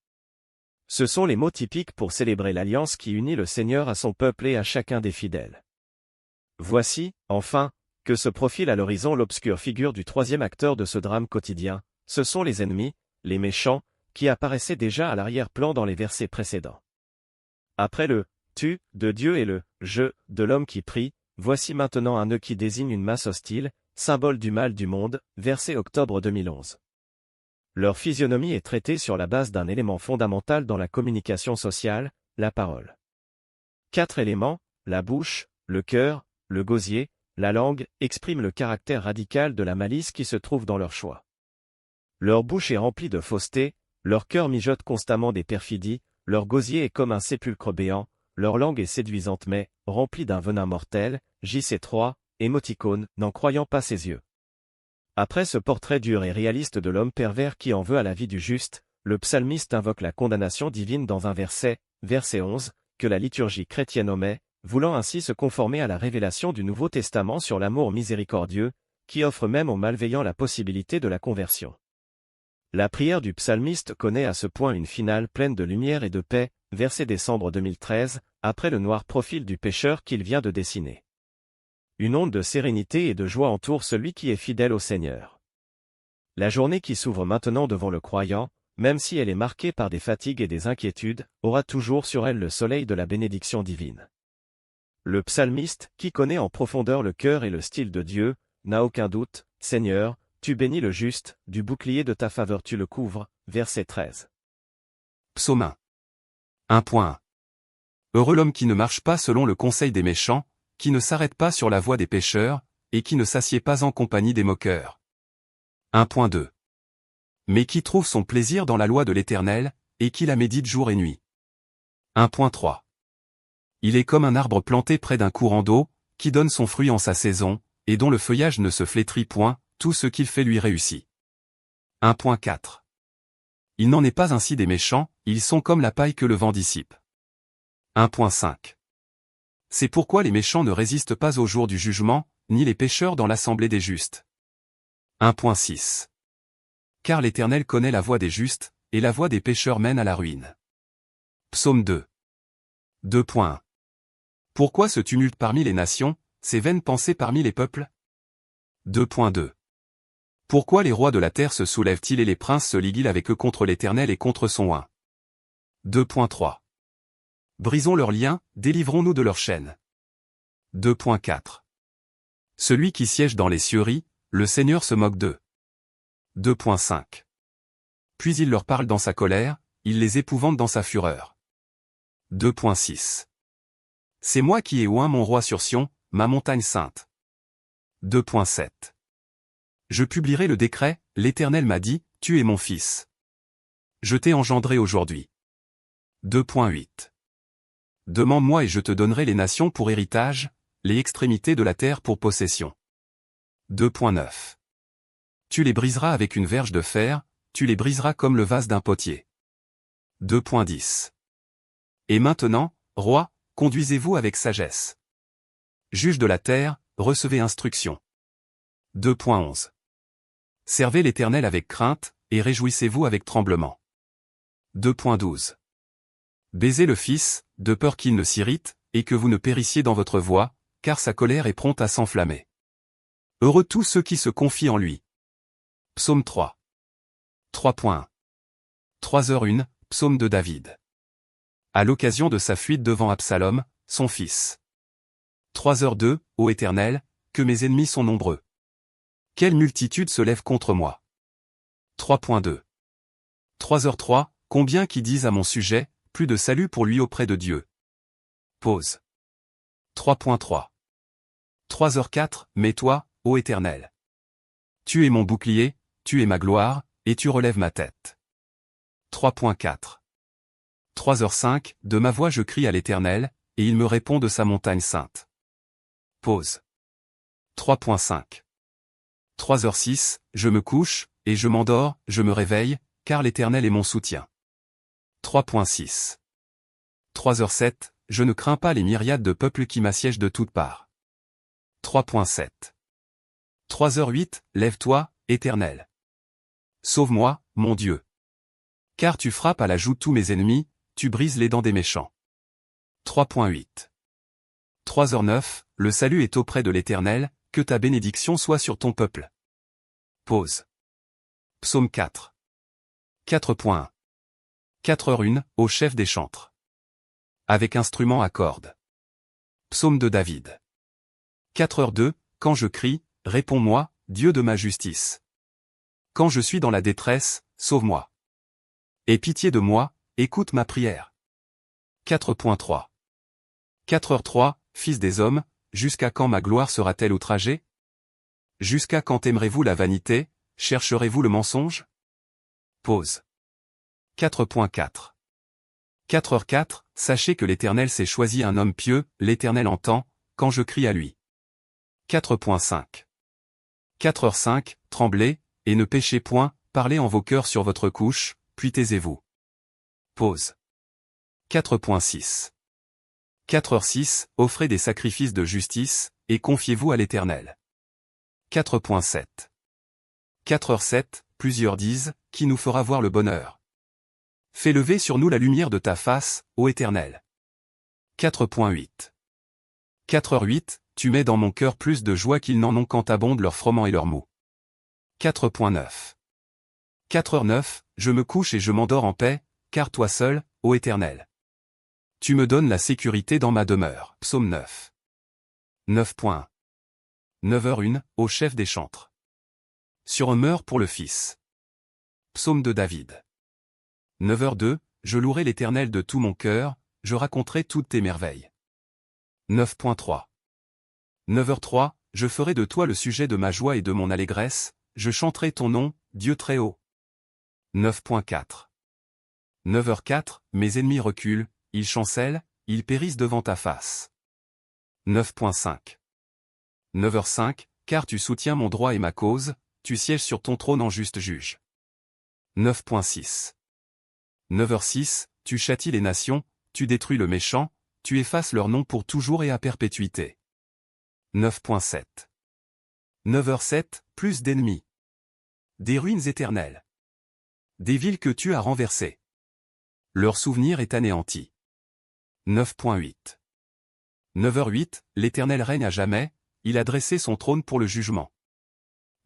Speaker 1: Ce sont les mots typiques pour célébrer l'alliance qui unit le Seigneur à son peuple et à chacun des fidèles. Voici, enfin, que se profile à l'horizon l'obscure figure du troisième acteur de ce drame quotidien, ce sont les ennemis, les méchants, qui apparaissaient déjà à l'arrière-plan dans les versets précédents. Après le « tu » de Dieu et le « je » de l'homme qui prie, voici maintenant un nœud qui désigne une masse hostile, symbole du mal du monde, verset octobre 2011. Leur physionomie est traitée sur la base d'un élément fondamental dans la communication sociale, la parole. 4 éléments, la bouche, le cœur, le gosier, la langue, expriment le caractère radical de la malice qui se trouve dans leur choix. Leur bouche est remplie de fausseté, leur cœur mijote constamment des perfidies, leur gosier est comme un sépulcre béant, leur langue est séduisante mais, remplie d'un venin mortel, JC3, émoticône, n'en croyant pas ses yeux. Après ce portrait dur et réaliste de l'homme pervers qui en veut à la vie du juste, le psalmiste invoque la condamnation divine dans un verset, verset 11, que la liturgie chrétienne omet, voulant ainsi se conformer à la révélation du Nouveau Testament sur l'amour miséricordieux, qui offre même aux malveillants la possibilité de la conversion. La prière du psalmiste connaît à ce point une finale pleine de lumière et de paix, verset décembre 2013, après le noir profil du pécheur qu'il vient de dessiner. Une onde de sérénité et de joie entoure celui qui est fidèle au Seigneur. La journée qui s'ouvre maintenant devant le croyant, même si elle est marquée par des fatigues et des inquiétudes, aura toujours sur elle le soleil de la bénédiction divine. Le psalmiste, qui connaît en profondeur le cœur et le style de Dieu, n'a aucun doute, Seigneur, tu bénis le juste, du bouclier de ta faveur tu le couvres, verset 13.
Speaker 2: Psaume 1. 1.1. Heureux l'homme qui ne marche pas selon le conseil des méchants, qui ne s'arrête pas sur la voie des pécheurs, et qui ne s'assied pas en compagnie des moqueurs. 1.2. Mais qui trouve son plaisir dans la loi de l'Éternel, et qui la médite jour et nuit. 1.3. Il est comme un arbre planté près d'un courant d'eau, qui donne son fruit en sa saison, et dont le feuillage ne se flétrit point, tout ce qu'il fait lui réussit. 1.4. Il n'en est pas ainsi des méchants, ils sont comme la paille que le vent dissipe. 1.5. C'est pourquoi les méchants ne résistent pas au jour du jugement, ni les pécheurs dans l'assemblée des justes. 1.6. Car l'Éternel connaît la voie des justes, et la voie des pécheurs mène à la ruine. Psaume 2. 2.1. Pourquoi ce tumulte parmi les nations, ces vaines pensées parmi les peuples? 2.2. Pourquoi les rois de la terre se soulèvent-ils et les princes se liguent avec eux contre l'Éternel et contre son oint? 2.3. Brisons leurs liens, délivrons-nous de leurs chaînes. 2.4. Celui qui siège dans les cieux rit, le Seigneur se moque d'eux. 2.5. Puis il leur parle dans sa colère, il les épouvante dans sa fureur. 2.6. C'est moi qui ai oint mon roi sur Sion, ma montagne sainte. 2.7. Je publierai le décret, l'Éternel m'a dit, tu es mon fils. Je t'ai engendré aujourd'hui. 2.8. Demande-moi et je te donnerai les nations pour héritage, les extrémités de la terre pour possession. 2.9. Tu les briseras avec une verge de fer, tu les briseras comme le vase d'un potier. 2.10. Et maintenant, roi, conduisez-vous avec sagesse. Juge de la terre, recevez instruction. 2.11. Servez l'Éternel avec crainte, et réjouissez-vous avec tremblement. 2.12. Baisez le Fils, de peur qu'il ne s'irrite, et que vous ne périssiez dans votre voie, car sa colère est prompte à s'enflammer. Heureux tous ceux qui se confient en lui. Psaume 3. 3.1. 3h01, Psaume de David. À l'occasion de sa fuite devant Absalom, son fils. 3h02, Ô Éternel, que mes ennemis sont nombreux. Quelle multitude se lève contre moi. 3.2. 3h03, combien qui disent à mon sujet, plus de salut pour lui auprès de Dieu. Pause. 3.3. 3h04, mais toi, ô Éternel. Tu es mon bouclier, tu es ma gloire, et tu relèves ma tête. 3.4. 3h05, de ma voix je crie à l'Éternel, et il me répond de sa montagne sainte. Pause. 3.5. 3h06, je me couche, et je m'endors, je me réveille, car l'Éternel est mon soutien. 3.6. 3h07, je ne crains pas les myriades de peuples qui m'assiègent de toutes parts. 3.7. 3h08, lève-toi, Éternel. Sauve-moi, mon Dieu. Car tu frappes à la joue tous mes ennemis, tu brises les dents des méchants. 3.8. 3h09, le salut est auprès de l'Éternel, que ta bénédiction soit sur ton peuple. Pause. Psaume 4. 4.1. 4h01, au chef des chantres. Avec instrument à cordes. Psaume de David. 4h02, quand je crie, réponds-moi, Dieu de ma justice. Quand je suis dans la détresse, sauve-moi. Aie pitié de moi, écoute ma prière. 4.3. 4h03, fils des hommes, jusqu'à quand ma gloire sera-t-elle outragée? Jusqu'à quand aimerez-vous la vanité, chercherez-vous le mensonge? Pause. 4.4. 4h04, sachez que l'Éternel s'est choisi un homme pieux, l'Éternel entend, quand je crie à lui. 4.5. 4h05, tremblez, et ne péchez point, parlez en vos cœurs sur votre couche, puis taisez-vous. Pause. 4.6. 4h06, offrez des sacrifices de justice, et confiez-vous à l'Éternel. 4.7. 4h07, plusieurs disent, qui nous fera voir le bonheur? Fais lever sur nous la lumière de ta face, ô Éternel. 4.8. 4h08, tu mets dans mon cœur plus de joie qu'ils n'en ont quand abondent leurs froment et leurs mou. 4.9. 4h09, je me couche et je m'endors en paix, car toi seul, ô Éternel. Tu me donnes la sécurité dans ma demeure. Psaume 9. 9.1. 9h01, au chef des chantres. Sur un meurt pour le Fils. Psaume de David. 9h02, je louerai l'Éternel de tout mon cœur, je raconterai toutes tes merveilles. 9.3. 9h03, je ferai de toi le sujet de ma joie et de mon allégresse, je chanterai ton nom, Dieu très haut. 9.4. 9h04, mes ennemis reculent, ils chancellent, ils périssent devant ta face. 9.5. 9h05, car tu soutiens mon droit et ma cause, tu sièges sur ton trône en juste juge. 9.6. 9h06, tu châties les nations, tu détruis le méchant, tu effaces leur nom pour toujours et à perpétuité. 9.7. 9h07, plus d'ennemis. Des ruines éternelles. Des villes que tu as renversées. Leur souvenir est anéanti. 9.8. 9h08, l'Éternel règne à jamais, il a dressé son trône pour le jugement.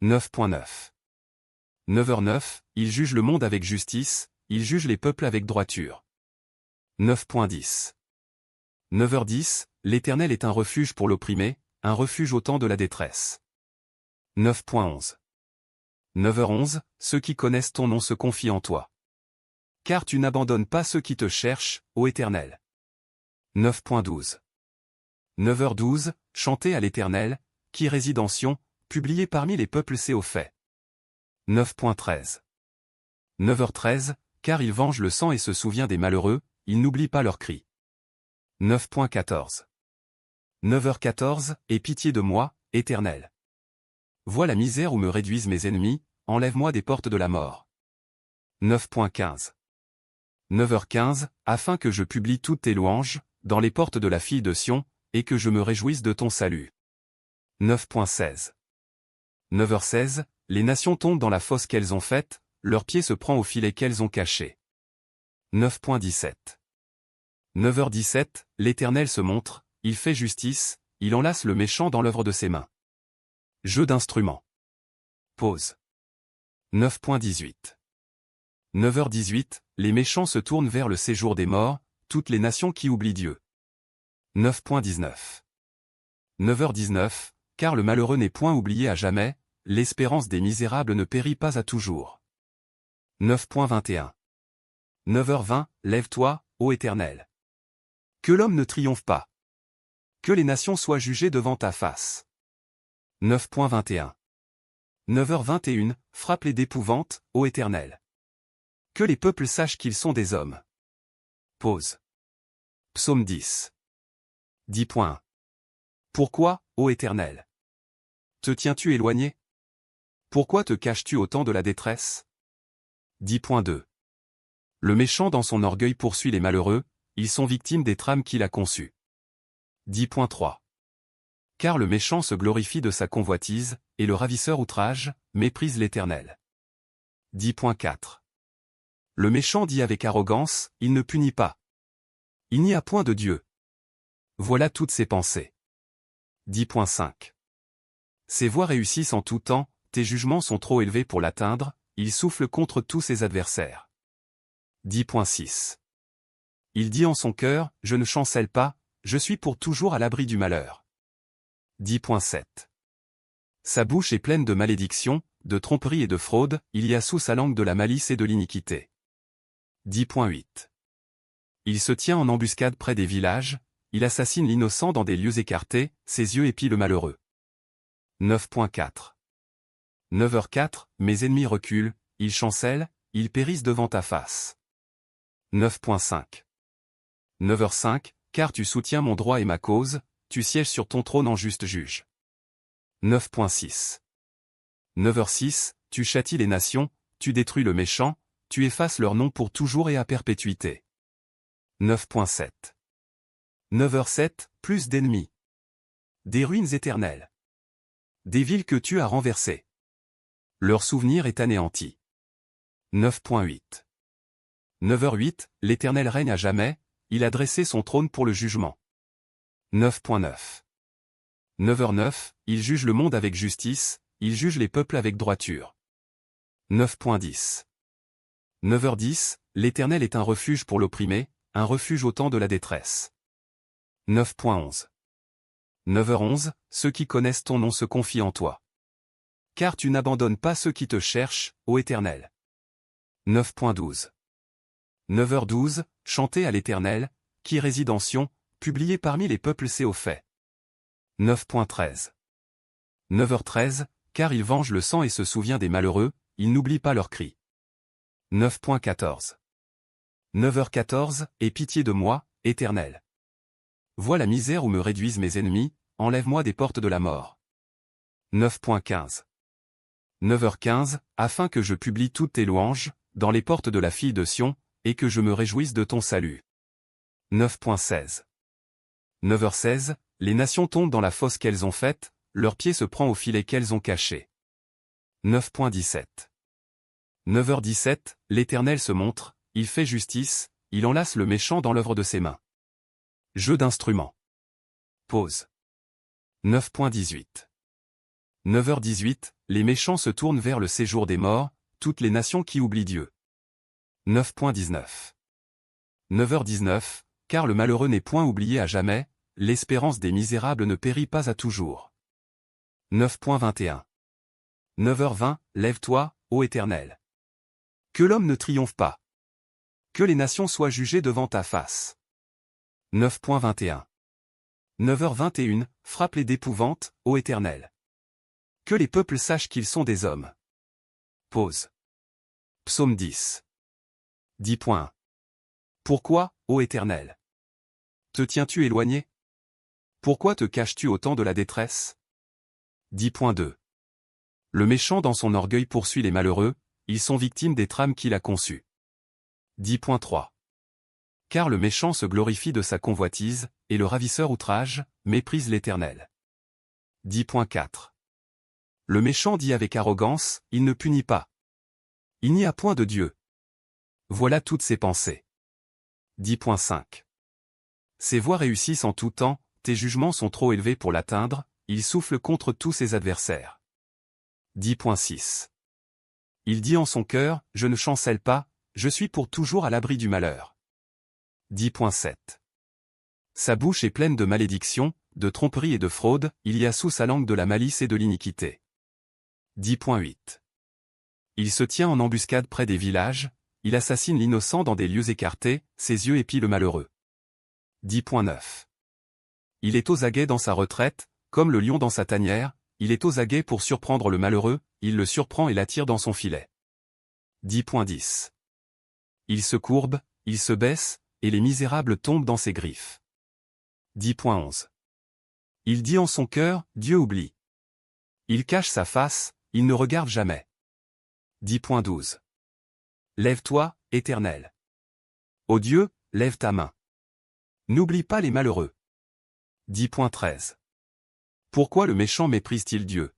Speaker 2: 9.9. 9h09, il juge le monde avec justice, il juge les peuples avec droiture. 9.10. 9h10, l'Éternel est un refuge pour l'opprimé, un refuge au temps de la détresse. 9.11. 9h11, ceux qui connaissent ton nom se confient en toi. Car tu n'abandonnes pas ceux qui te cherchent, ô Éternel. 9.12. 9h12, chantez à l'Éternel, qui réside en Sion, publié parmi les peuples Séophais. 9.13. 9h13, car il venge le sang et se souvient des malheureux, il n'oublie pas leurs cris. 9.14. 9h14, aie pitié de moi, Éternel. Vois la misère où me réduisent mes ennemis, enlève-moi des portes de la mort. 9.15. 9h15, afin que je publie toutes tes louanges, dans les portes de la fille de Sion, et que je me réjouisse de ton salut. 9.16. 9h16, les nations tombent dans la fosse qu'elles ont faite, leur pied se prend au filet qu'elles ont caché. 9.17. 9h17, l'Éternel se montre, il fait justice, il enlace le méchant dans l'œuvre de ses mains. Jeu d'instruments. Pause. 9.18. 9h18, les méchants se tournent vers le séjour des morts, toutes les nations qui oublient Dieu. 9.19. 9h19, car le malheureux n'est point oublié à jamais, l'espérance des misérables ne périt pas à toujours. 9.21. 9h20, lève-toi, ô Éternel. Que l'homme ne triomphe pas. Que les nations soient jugées devant ta face. 9.21. 9h21, frappe-les d'épouvante, ô Éternel. Que les peuples sachent qu'ils sont des hommes. Pause. Psaume 10. 10.1. Pourquoi, ô Éternel? Te tiens-tu éloigné? Pourquoi te caches-tu au temps de la détresse? 10.2. Le méchant dans son orgueil poursuit les malheureux, ils sont victimes des trames qu'il a conçues. 10.3. Car le méchant se glorifie de sa convoitise, et le ravisseur outrage, méprise l'Éternel. 10.4. Le méchant dit avec arrogance, il ne punit pas. Il n'y a point de Dieu. Voilà toutes ses pensées. 10.5. Ses voies réussissent en tout temps, tes jugements sont trop élevés pour l'atteindre, il souffle contre tous ses adversaires. 10.6. Il dit en son cœur, je ne chancelle pas, je suis pour toujours à l'abri du malheur. 10.7. Sa bouche est pleine de malédictions, de tromperies et de fraudes, il y a sous sa langue de la malice et de l'iniquité. 10.8. Il se tient en embuscade près des villages, il assassine l'innocent dans des lieux écartés, ses yeux épient le malheureux. 9.4. 9h04, mes ennemis reculent, ils chancellent, ils périssent devant ta face. 9.5. 9h05, car tu soutiens mon droit et ma cause, tu sièges sur ton trône en juste juge. 9.6. 9h06, tu châties les nations, tu détruis le méchant, tu effaces leur nom pour toujours et à perpétuité. 9.7. 9h07, plus d'ennemis. Des ruines éternelles. Des villes que tu as renversées. Leur souvenir est anéanti. 9.8. 9h08, l'Éternel règne à jamais, il a dressé son trône pour le jugement. 9.9. 9h09, il juge le monde avec justice, il juge les peuples avec droiture. 9.10. 9h10, l'Éternel est un refuge pour l'opprimé, un refuge au temps de la détresse. 9.11. 9h11, ceux qui connaissent ton nom se confient en toi. Car tu n'abandonnes pas ceux qui te cherchent, ô Éternel. 9.12. 9h12, chantez à l'Éternel, qui réside en Sion, publié parmi les peuples Séophais. 9.13. 9h13, car il venge le sang et se souvient des malheureux, il n'oublie pas leurs cris. 9.14. 9h14, aie pitié de moi, Éternel. Vois la misère où me réduisent mes ennemis, enlève-moi des portes de la mort. 9.15. 9h15, afin que je publie toutes tes louanges, dans les portes de la fille de Sion, et que je me réjouisse de ton salut. 9.16. 9h16, les nations tombent dans la fosse qu'elles ont faite, leur pied se prend au filet qu'elles ont caché. 9.17. 9h17, l'Éternel se montre, il fait justice, il enlace le méchant dans l'œuvre de ses mains. Jeu d'instruments. Pause. 9.18. 9h18, les méchants se tournent vers le séjour des morts, toutes les nations qui oublient Dieu. 9.19. 9h19, car le malheureux n'est point oublié à jamais, l'espérance des misérables ne périt pas à toujours. 9.21. 9h20, lève-toi, ô Éternel. Que l'homme ne triomphe pas. Que les nations soient jugées devant ta face. 9.21. 9h21, frappe-les d'épouvante, ô Éternel. Que les peuples sachent qu'ils sont des hommes. Pause. Psaume 10. 10.1. Pourquoi, ô Éternel? Te tiens-tu éloigné? Pourquoi te caches-tu au temps de la détresse? 10.2. Le méchant dans son orgueil poursuit les malheureux, ils sont victimes des trames qu'il a conçues. 10.3. Car le méchant se glorifie de sa convoitise, et le ravisseur outrage, méprise l'Éternel. 10.4. Le méchant dit avec arrogance, il ne punit pas. Il n'y a point de Dieu. Voilà toutes ses pensées. 10.5. Ses voies réussissent en tout temps, tes jugements sont trop élevés pour l'atteindre, il souffle contre tous ses adversaires. 10.6. Il dit en son cœur, je ne chancelle pas, je suis pour toujours à l'abri du malheur. 10.7. Sa bouche est pleine de malédictions, de tromperies et de fraudes, il y a sous sa langue de la malice et de l'iniquité. 10.8. Il se tient en embuscade près des villages, il assassine l'innocent dans des lieux écartés, ses yeux épient le malheureux. 10.9. Il est aux aguets dans sa retraite, comme le lion dans sa tanière, il est aux aguets pour surprendre le malheureux, il le surprend et l'attire dans son filet. 10.10. Il se courbe, il se baisse, et les misérables tombent dans ses griffes. 10.11. Il dit en son cœur, Dieu oublie. Il cache sa face, il ne regarde jamais. 10.12. Lève-toi, Éternel. Ô Dieu, lève ta main. N'oublie pas les malheureux. 10.13. Pourquoi le méchant méprise-t-il Dieu?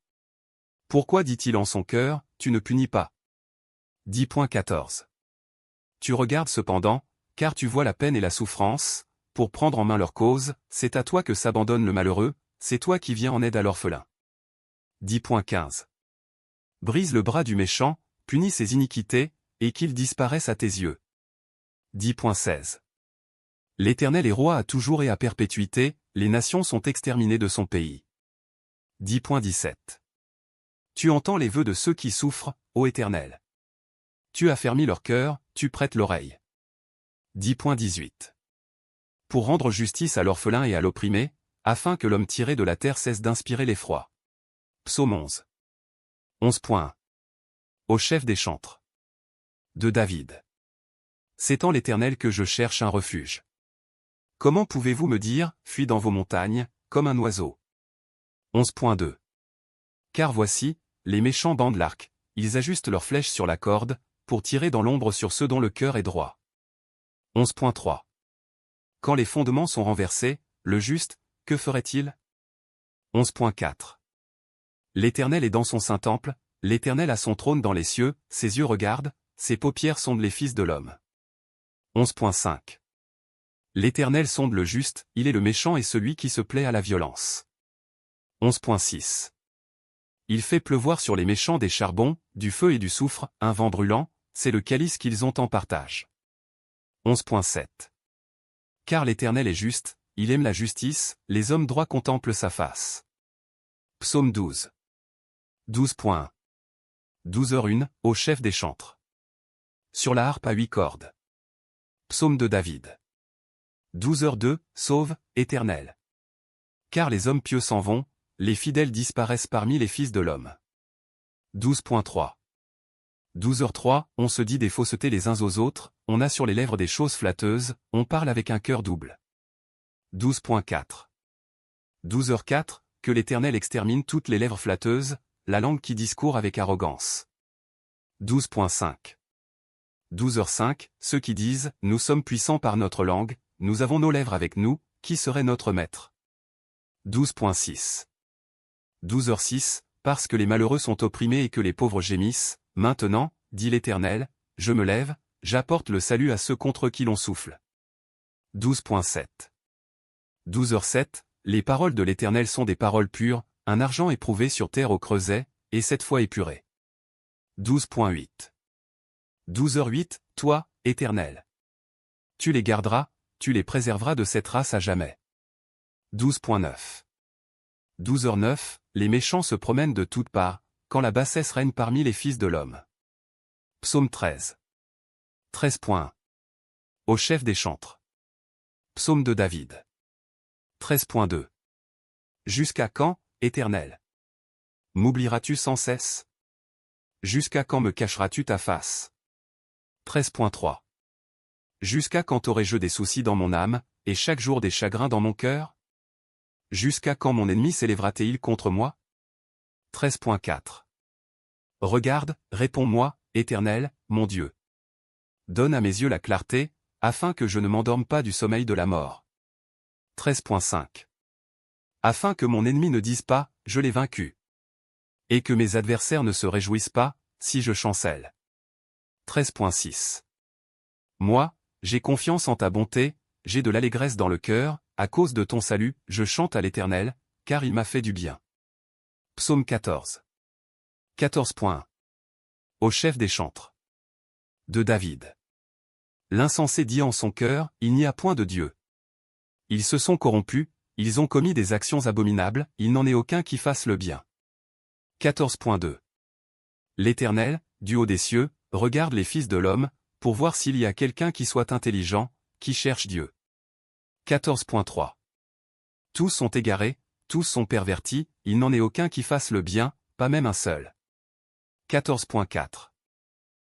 Speaker 2: Pourquoi dit-il en son cœur, tu ne punis pas? 10.14. Tu regardes cependant, car tu vois la peine et la souffrance, pour prendre en main leur cause, c'est à toi que s'abandonne le malheureux, c'est toi qui viens en aide à l'orphelin. 10.15. Brise le bras du méchant, punis ses iniquités, et qu'il disparaisse à tes yeux. 10.16. L'Éternel est roi à toujours et à perpétuité, les nations sont exterminées de son pays. 10.17. Tu entends les vœux de ceux qui souffrent, ô Éternel. Tu affermis leur cœur, tu prêtes l'oreille. 10.18. Pour rendre justice à l'orphelin et à l'opprimé, afin que l'homme tiré de la terre cesse d'inspirer l'effroi. Psaume 11. 11.1. Au chef des chantres. De David. C'est en l'Éternel que je cherche un refuge. Comment pouvez-vous me dire, fuis dans vos montagnes, comme un oiseau? 11.2. Car voici, les méchants bandent l'arc, ils ajustent leurs flèches sur la corde, pour tirer dans l'ombre sur ceux dont le cœur est droit. 11.3. Quand les fondements sont renversés, le juste, que ferait-il? 11.4. L'Éternel est dans son saint temple, l'Éternel a son trône dans les cieux, ses yeux regardent, ses paupières sondent les fils de l'homme. 11.5. L'Éternel sonde le juste, il est le méchant et celui qui se plaît à la violence. 11.6. Il fait pleuvoir sur les méchants des charbons, du feu et du soufre, un vent brûlant, c'est le calice qu'ils ont en partage. 11.7. Car l'Éternel est juste, il aime la justice, les hommes droits contemplent sa face. Psaume 12. 12.1. 12h01, au chef des chantres. Sur la harpe à 8 cordes. Psaume de David. 12h02, sauve, Éternel. Car les hommes pieux s'en vont, les fidèles disparaissent parmi les fils de l'homme. 12.3. 12h03, on se dit des faussetés les uns aux autres, on a sur les lèvres des choses flatteuses, on parle avec un cœur double. 12.4. 12h04, que l'Éternel extermine toutes les lèvres flatteuses, la langue qui discourt avec arrogance. 12.5. 12h05, ceux qui disent, nous sommes puissants par notre langue, nous avons nos lèvres avec nous, qui serait notre maître? 12.6. 12h06, parce que les malheureux sont opprimés et que les pauvres gémissent, maintenant, dit l'Éternel, je me lève, j'apporte le salut à ceux contre qui l'on souffle. 12.7. 12h07, les paroles de l'Éternel sont des paroles pures, un argent éprouvé sur terre au creuset, et 7 fois épuré. 12.8. 12h08, toi, Éternel. Tu les garderas, tu les préserveras de cette race à jamais. 12.9. 12h09, les méchants se promènent de toutes parts, quand la bassesse règne parmi les fils de l'homme. Psaume 13. 13.1. Au chef des chantres. Psaume de David. 13.2. Jusqu'à quand, Éternel? M'oublieras-tu sans cesse? Jusqu'à quand me cacheras-tu ta face? 13.3. Jusqu'à quand aurai-je des soucis dans mon âme, et chaque jour des chagrins dans mon cœur? Jusqu'à quand mon ennemi s'élèvera-t-il contre moi? 13.4. Regarde, réponds-moi, Éternel, mon Dieu. Donne à mes yeux la clarté, afin que je ne m'endorme pas du sommeil de la mort. 13.5. Afin que mon ennemi ne dise pas, je l'ai vaincu. Et que mes adversaires ne se réjouissent pas, si je chancelle. 13.6. Moi, j'ai confiance en ta bonté, j'ai de l'allégresse dans le cœur, à cause de ton salut, je chante à l'Éternel, car il m'a fait du bien. Psaume 14. 14.1. Au chef des chantres. De David. L'insensé dit en son cœur, il n'y a point de Dieu. Ils se sont corrompus, ils ont commis des actions abominables, il n'en est aucun qui fasse le bien. 14.2. L'Éternel, du haut des cieux, regarde les fils de l'homme, pour voir s'il y a quelqu'un qui soit intelligent, qui cherche Dieu. 14.3. Tous sont égarés, tous sont pervertis, il n'en est aucun qui fasse le bien, pas même un seul. 14.4.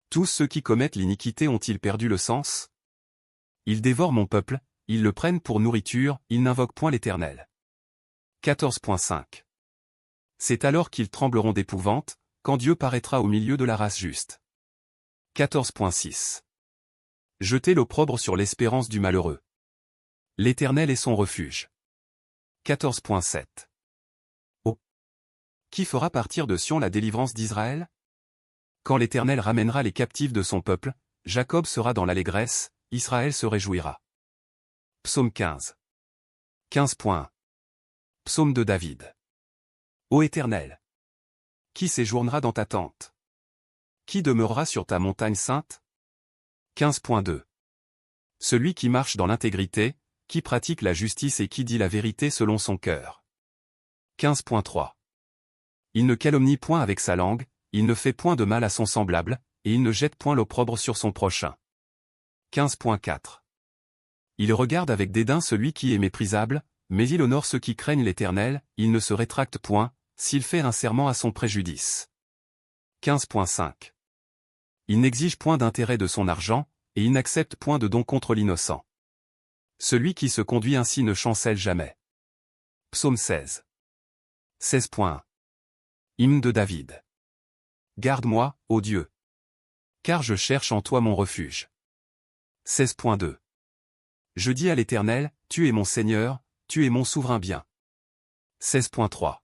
Speaker 2: Tous ceux qui commettent l'iniquité ont-ils perdu le sens? Ils dévorent mon peuple, ils le prennent pour nourriture, ils n'invoquent point l'Éternel. 14.5. C'est alors qu'ils trembleront d'épouvante, quand Dieu paraîtra au milieu de la race juste. 14.6. Jetez l'opprobre sur l'espérance du malheureux. L'Éternel est son refuge. 14.7. Oh! Qui fera partir de Sion la délivrance d'Israël? Quand l'Éternel ramènera les captifs de son peuple, Jacob sera dans l'allégresse, Israël se réjouira. Psaume 15. 15.1. Psaume de David. Ô Éternel! Qui séjournera dans ta tente? Qui demeurera sur ta montagne sainte? 15.2. Celui qui marche dans l'intégrité, qui pratique la justice et qui dit la vérité selon son cœur. 15.3. Il ne calomnie point avec sa langue, il ne fait point de mal à son semblable, et il ne jette point l'opprobre sur son prochain. 15.4. Il regarde avec dédain celui qui est méprisable, mais il honore ceux qui craignent l'Éternel, il ne se rétracte point, s'il fait un serment à son préjudice. 15.5. Il n'exige point d'intérêt de son argent, et il n'accepte point de don contre l'innocent. Celui qui se conduit ainsi ne chancelle jamais. Psaume 16. 16.1. Hymne de David. Garde-moi, ô Dieu. Car je cherche en toi mon refuge. 16.2. Je dis à l'Éternel, tu es mon Seigneur, tu es mon souverain bien. 16.3.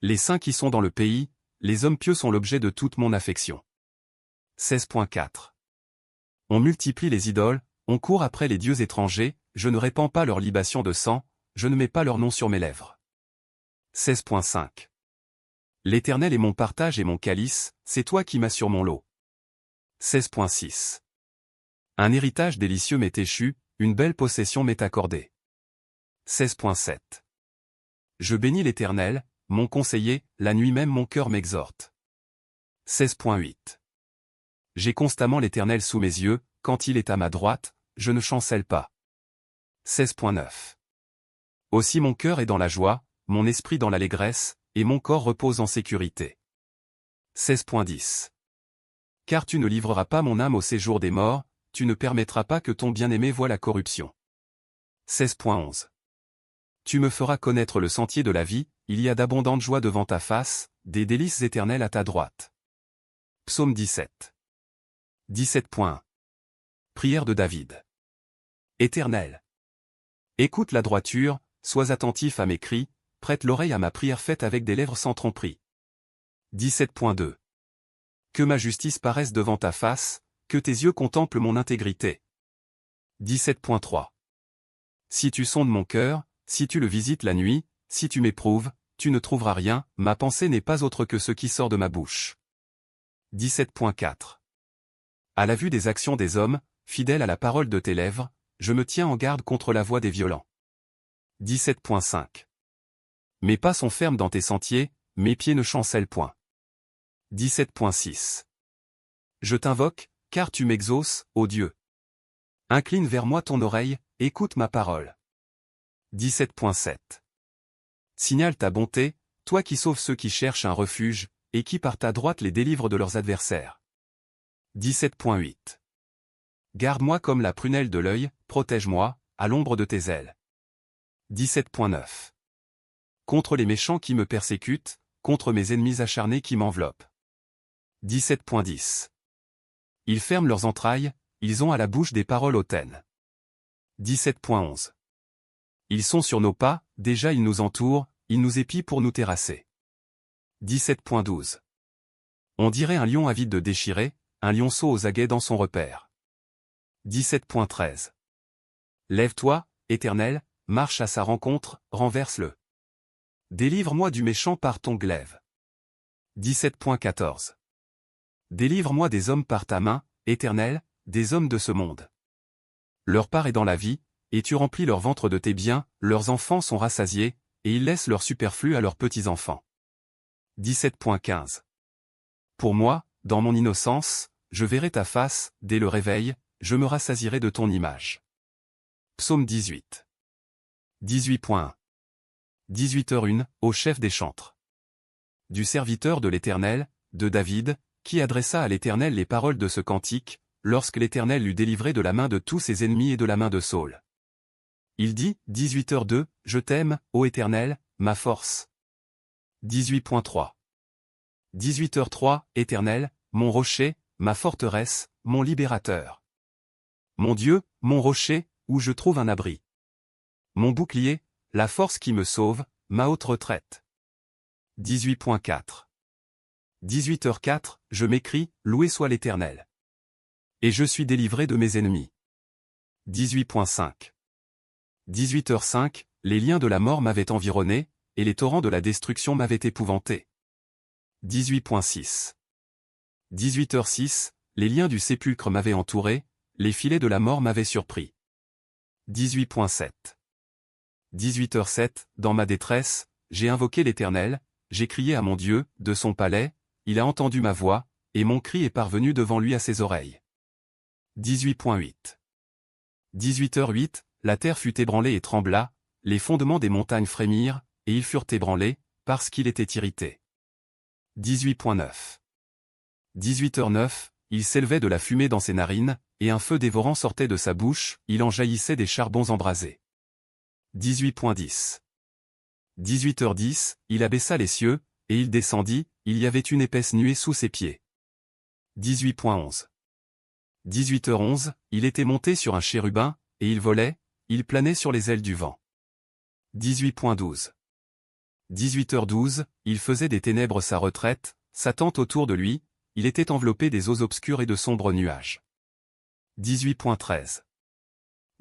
Speaker 2: Les saints qui sont dans le pays, les hommes pieux sont l'objet de toute mon affection. 16.4. On multiplie les idoles, on court après les dieux étrangers, je ne répands pas leur libation de sang, je ne mets pas leur nom sur mes lèvres. 16.5. L'Éternel est mon partage et mon calice, c'est toi qui m'as sur mon lot. 16.6. Un héritage délicieux m'est échu, une belle possession m'est accordée. 16.7. Je bénis l'Éternel, mon conseiller, la nuit même mon cœur m'exhorte. 16.8. J'ai constamment l'Éternel sous mes yeux, quand il est à ma droite, je ne chancelle pas. 16.9. Aussi mon cœur est dans la joie, mon esprit dans l'allégresse, et mon corps repose en sécurité. 16.10. Car tu ne livreras pas mon âme au séjour des morts, tu ne permettras pas que ton bien-aimé voie la corruption. 16.11. Tu me feras connaître le sentier de la vie, il y a d'abondantes joies devant ta face, des délices éternelles à ta droite. Psaume 17. 17.1. Prière de David. Éternel. Écoute la droiture, sois attentif à mes cris, prête l'oreille à ma prière faite avec des lèvres sans tromperie. 17.2. Que ma justice paraisse devant ta face, que tes yeux contemplent mon intégrité. 17.3. Si tu sondes mon cœur, si tu le visites la nuit, si tu m'éprouves, tu ne trouveras rien, ma pensée n'est pas autre que ce qui sort de ma bouche. 17.4. À la vue des actions des hommes, fidèle à la parole de tes lèvres, je me tiens en garde contre la voix des violents. 17.5. Mes pas sont fermes dans tes sentiers, mes pieds ne chancellent point. 17.6. Je t'invoque, car tu m'exauces, ô Dieu. Incline vers moi ton oreille, écoute ma parole. 17.7. Signale ta bonté, toi qui sauves ceux qui cherchent un refuge, et qui par ta droite les délivres de leurs adversaires. 17.8. Garde-moi comme la prunelle de l'œil, protège-moi, à l'ombre de tes ailes. 17.9. Contre les méchants qui me persécutent, contre mes ennemis acharnés qui m'enveloppent. 17.10. Ils ferment leurs entrailles, ils ont à la bouche des paroles hautaines. 17.11. Ils sont sur nos pas, déjà ils nous entourent, ils nous épient pour nous terrasser. 17.12. On dirait un lion avide de déchirer, un lionceau aux aguets dans son repère. 17.13. Lève-toi, Éternel, marche à sa rencontre, renverse-le. Délivre-moi du méchant par ton glaive. 17.14. Délivre-moi des hommes par ta main, Éternel, des hommes de ce monde. Leur part est dans la vie, et tu remplis leur ventre de tes biens, leurs enfants sont rassasiés, et ils laissent leur superflu à leurs petits-enfants. 17.15. Pour moi, dans mon innocence, je verrai ta face, dès le réveil, je me rassasierai de ton image. Psaume 18. 18.1. 18h01, au chef des chantres. Du serviteur de l'Éternel, de David, qui adressa à l'Éternel les paroles de ce cantique, lorsque l'Éternel l'eut délivré de la main de tous ses ennemis et de la main de Saül. Il dit, 18h2, Je t'aime, ô Éternel, ma force. 18.3. 18h3, Éternel, mon rocher, ma forteresse, mon libérateur. Mon Dieu, mon rocher, où je trouve un abri. Mon bouclier, la force qui me sauve, ma haute retraite. 18.4. 18h4, je m'écrie, Loué soit l'Éternel. Et je suis délivré de mes ennemis. 18.5. 18h5, les liens de la mort m'avaient environné, et les torrents de la destruction m'avaient épouvanté. 18.6. 18h6, les liens du sépulcre m'avaient entouré, les filets de la mort m'avaient surpris. 18.7. 18h7, dans ma détresse, j'ai invoqué l'Éternel, j'ai crié à mon Dieu, de son palais, il a entendu ma voix, et mon cri est parvenu devant lui à ses oreilles. 18.8. 18h8, la terre fut ébranlée et trembla, les fondements des montagnes frémirent, et ils furent ébranlés, parce qu'il était irrité. 18.9. 18h9, il s'élevait de la fumée dans ses narines, et un feu dévorant sortait de sa bouche, il en jaillissait des charbons embrasés. 18.10. 18h10, il abaissa les cieux, et il descendit, il y avait une épaisse nuée sous ses pieds. 18.11. 18h11, il était monté sur un chérubin, et il volait, il planait sur les ailes du vent. 18.12. 18h12, il faisait des ténèbres sa retraite, sa tente autour de lui, il était enveloppé des eaux obscures et de sombres nuages. 18.13.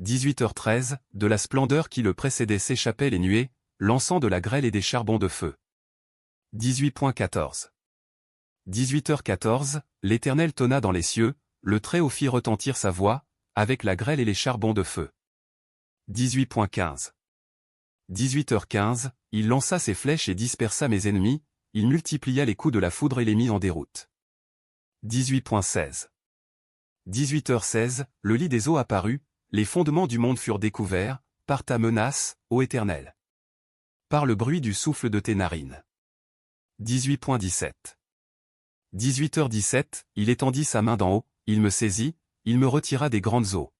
Speaker 2: 18h13, de la splendeur qui le précédait s'échappaient les nuées, lançant de la grêle et des charbons de feu. 18.14. 18h14, l'Éternel tonna dans les cieux, le Très-Haut fit retentir sa voix, avec la grêle et les charbons de feu. 18.15. 18h15, il lança ses flèches et dispersa mes ennemis, il multiplia les coups de la foudre et les mit en déroute. 18.16. 18h16, le lit des eaux apparut, les fondements du monde furent découverts, par ta menace, ô Éternel. Par le bruit du souffle de tes narines. 18.17. 18h17, il étendit sa main d'en haut, il me saisit, il me retira des grandes eaux.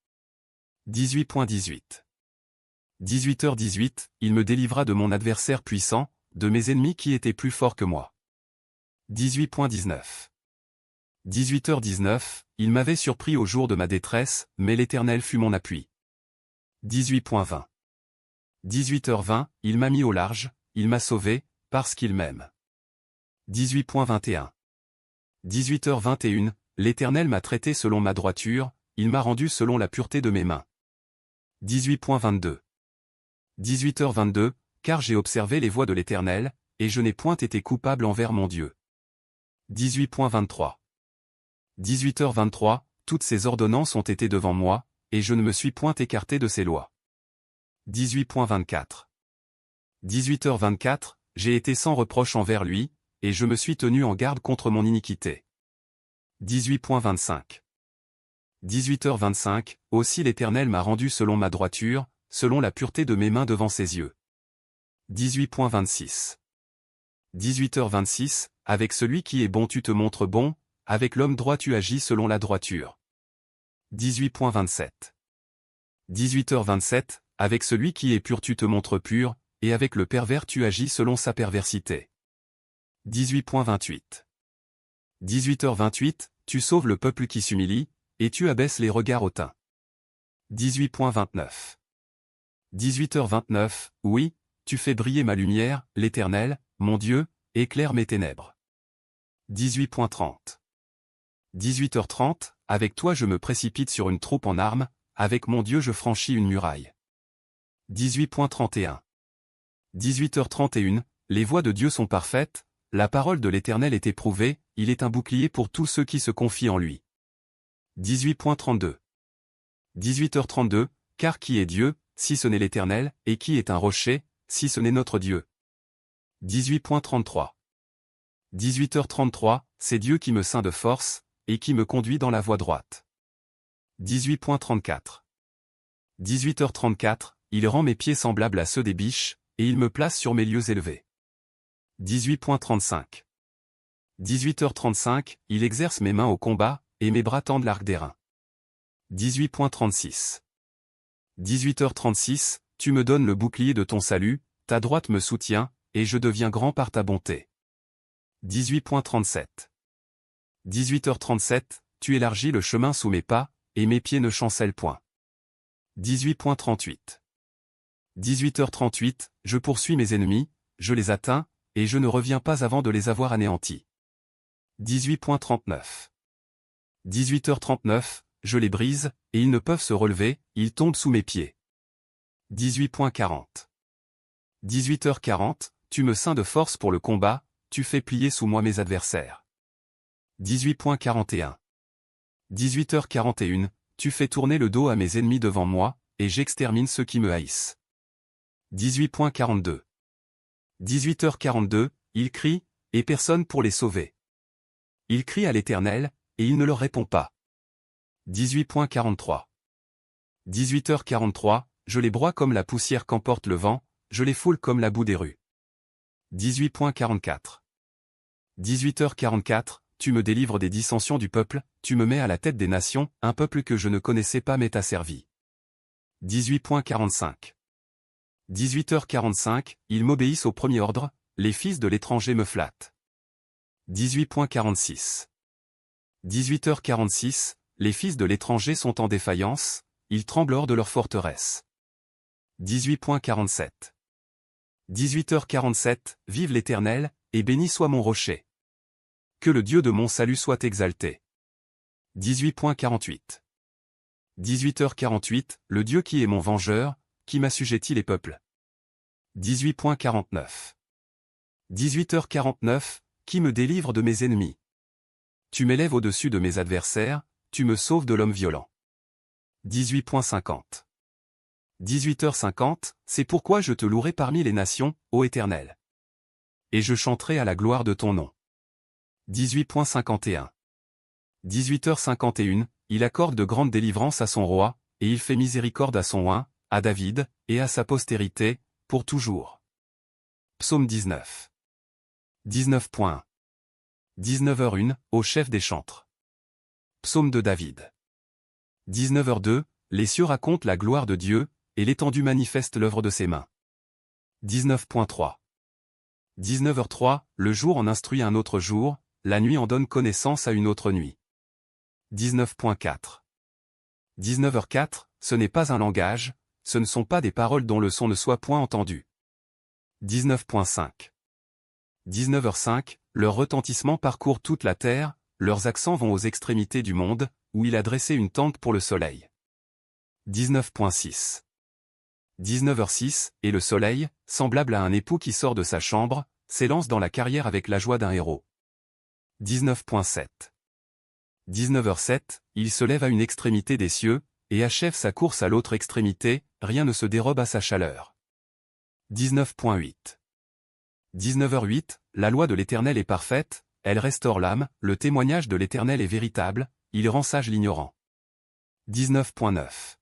Speaker 2: 18.18. 18h18, il me délivra de mon adversaire puissant, de mes ennemis qui étaient plus forts que moi. 18.19. 18h19, il m'avait surpris au jour de ma détresse, mais l'Éternel fut mon appui. 18.20. 18h20, il m'a mis au large, il m'a sauvé, parce qu'il m'aime. 18.21. 18h21, l'Éternel m'a traité selon ma droiture, il m'a rendu selon la pureté de mes mains. 18.22. 18h22, car j'ai observé les voies de l'Éternel, et je n'ai point été coupable envers mon Dieu. 18.23. 18h23, toutes ses ordonnances ont été devant moi, et je ne me suis point écarté de ses lois. 18.24. 18h24, j'ai été sans reproche envers lui, et je me suis tenu en garde contre mon iniquité. 18.25. 18h25, aussi l'Éternel m'a rendu selon ma droiture, selon la pureté de mes mains devant ses yeux. 18.26. 18h26, avec celui qui est bon tu te montres bon, avec l'homme droit tu agis selon la droiture. 18.27. 18h27, avec celui qui est pur tu te montres pur, et avec le pervers tu agis selon sa perversité. 18.28. 18h28, tu sauves le peuple qui s'humilie, et tu abaisses les regards hautains. 18.29. 18h29, oui, tu fais briller ma lumière, l'Éternel, mon Dieu, éclaire mes ténèbres. 18.30. 18h30, avec toi je me précipite sur une troupe en armes, avec mon Dieu je franchis une muraille. 18.31. 18h31, les voies de Dieu sont parfaites, la parole de l'Éternel est éprouvée, il est un bouclier pour tous ceux qui se confient en lui. 18.32. 18h32, car qui est Dieu, si ce n'est l'Éternel, et qui est un rocher, si ce n'est notre Dieu. 18.33. 18h33, c'est Dieu qui me ceint de force, et qui me conduit dans la voie droite. 18.34. 18h34, il rend mes pieds semblables à ceux des biches, et il me place sur mes lieux élevés. 18.35. 18h35, il exerce mes mains au combat, et mes bras tendent l'arc d'airain. 18.36. 18h36, tu me donnes le bouclier de ton salut, ta droite me soutient, et je deviens grand par ta bonté. 18.37. 18h37, tu élargis le chemin sous mes pas, et mes pieds ne chancellent point. 18.38. 18h38, je poursuis mes ennemis, je les atteins, et je ne reviens pas avant de les avoir anéantis. 18.39. 18h39, je les brise, et ils ne peuvent se relever, ils tombent sous mes pieds. 18.40. 18h40, tu me ceins de force pour le combat, tu fais plier sous moi mes adversaires. 18.41. 18h41, tu fais tourner le dos à mes ennemis devant moi, et j'extermine ceux qui me haïssent. 18.42. 18h42, ils crient, et personne pour les sauver. Ils crient à l'Éternel, et il ne leur répond pas. 18.43. 18h43, je les broie comme la poussière qu'emporte le vent, je les foule comme la boue des rues. 18.44. 18h44, tu me délivres des dissensions du peuple, tu me mets à la tête des nations, un peuple que je ne connaissais pas m'est asservi. 18.45. 18h45, ils m'obéissent au premier ordre, les fils de l'étranger me flattent. 18.46. 18h46, les fils de l'étranger sont en défaillance, ils tremblent hors de leur forteresse. 18.47. 18h47, vive l'Éternel, et béni soit mon rocher. Que le Dieu de mon salut soit exalté. 18.48. 18h48, le Dieu qui est mon vengeur, qui m'assujettit les peuples. 18.49. 18h49, qui me délivre de mes ennemis. Tu m'élèves au-dessus de mes adversaires, tu me sauves de l'homme violent. 18.50. 18h50, c'est pourquoi je te louerai parmi les nations, ô Éternel. Et je chanterai à la gloire de ton nom. 18.51. 18h51, il accorde de grandes délivrances à son roi, et il fait miséricorde à son oint, à David, et à sa postérité, pour toujours. Psaume 19. 19.1. 19h01, au chef des chantres. Psaume de David. 19h02, les cieux racontent la gloire de Dieu, et l'étendue manifeste l'œuvre de ses mains. 19.3. 19h03, le jour en instruit un autre jour, la nuit en donne connaissance à une autre nuit. 19.4. 19h04, ce n'est pas un langage, ce ne sont pas des paroles dont le son ne soit point entendu. 19.5. 19h05, leur retentissement parcourt toute la terre, leurs accents vont aux extrémités du monde, où il a dressé une tente pour le soleil. 19.6. 19h06, et le soleil, semblable à un époux qui sort de sa chambre, s'élance dans la carrière avec la joie d'un héros. 19.7. 19h07, il se lève à une extrémité des cieux, et achève sa course à l'autre extrémité, rien ne se dérobe à sa chaleur. 19.8. 19h08, la loi de l'Éternel est parfaite, elle restaure l'âme, le témoignage de l'Éternel est véritable, il rend sage l'ignorant. 19.9.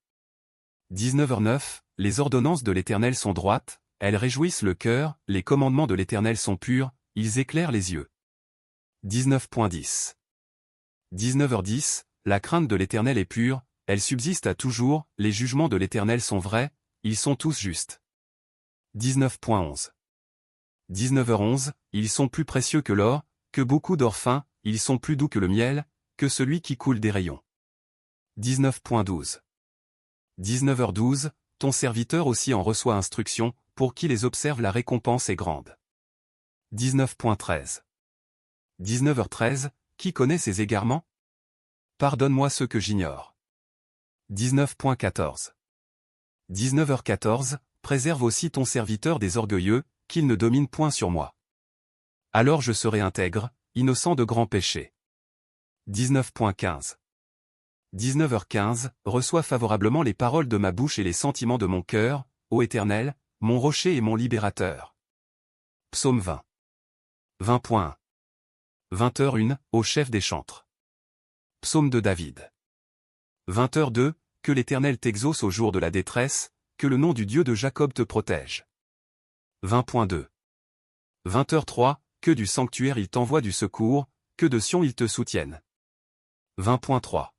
Speaker 2: 19h09, les ordonnances de l'Éternel sont droites, elles réjouissent le cœur, les commandements de l'Éternel sont purs, ils éclairent les yeux. 19.10. 19h10, la crainte de l'Éternel est pure, elle subsiste à toujours, les jugements de l'Éternel sont vrais, ils sont tous justes. 19.11. 19h11, ils sont plus précieux que l'or, que beaucoup d'or fin, ils sont plus doux que le miel, que celui qui coule des rayons. 19.12. 19h12, ton serviteur aussi en reçoit instruction, pour qui les observe la récompense est grande. 19.13. 19h13, qui connaît ses égarements? Pardonne-moi ceux que j'ignore. 19.14. 19h14, préserve aussi ton serviteur des orgueilleux, qu'il ne domine point sur moi. Alors je serai intègre, innocent de grands péchés. 19.15. 19h15, reçois favorablement les paroles de ma bouche et les sentiments de mon cœur, ô Éternel, mon rocher et mon libérateur. Psaume 20. 20.1. 20h01, au chef des chantres. Psaume de David. 20h02, que l'Éternel t'exauce au jour de la détresse, que le nom du Dieu de Jacob te protège. 20.2. 20h03, que du sanctuaire il t'envoie du secours, que de Sion il te soutienne. 20.3.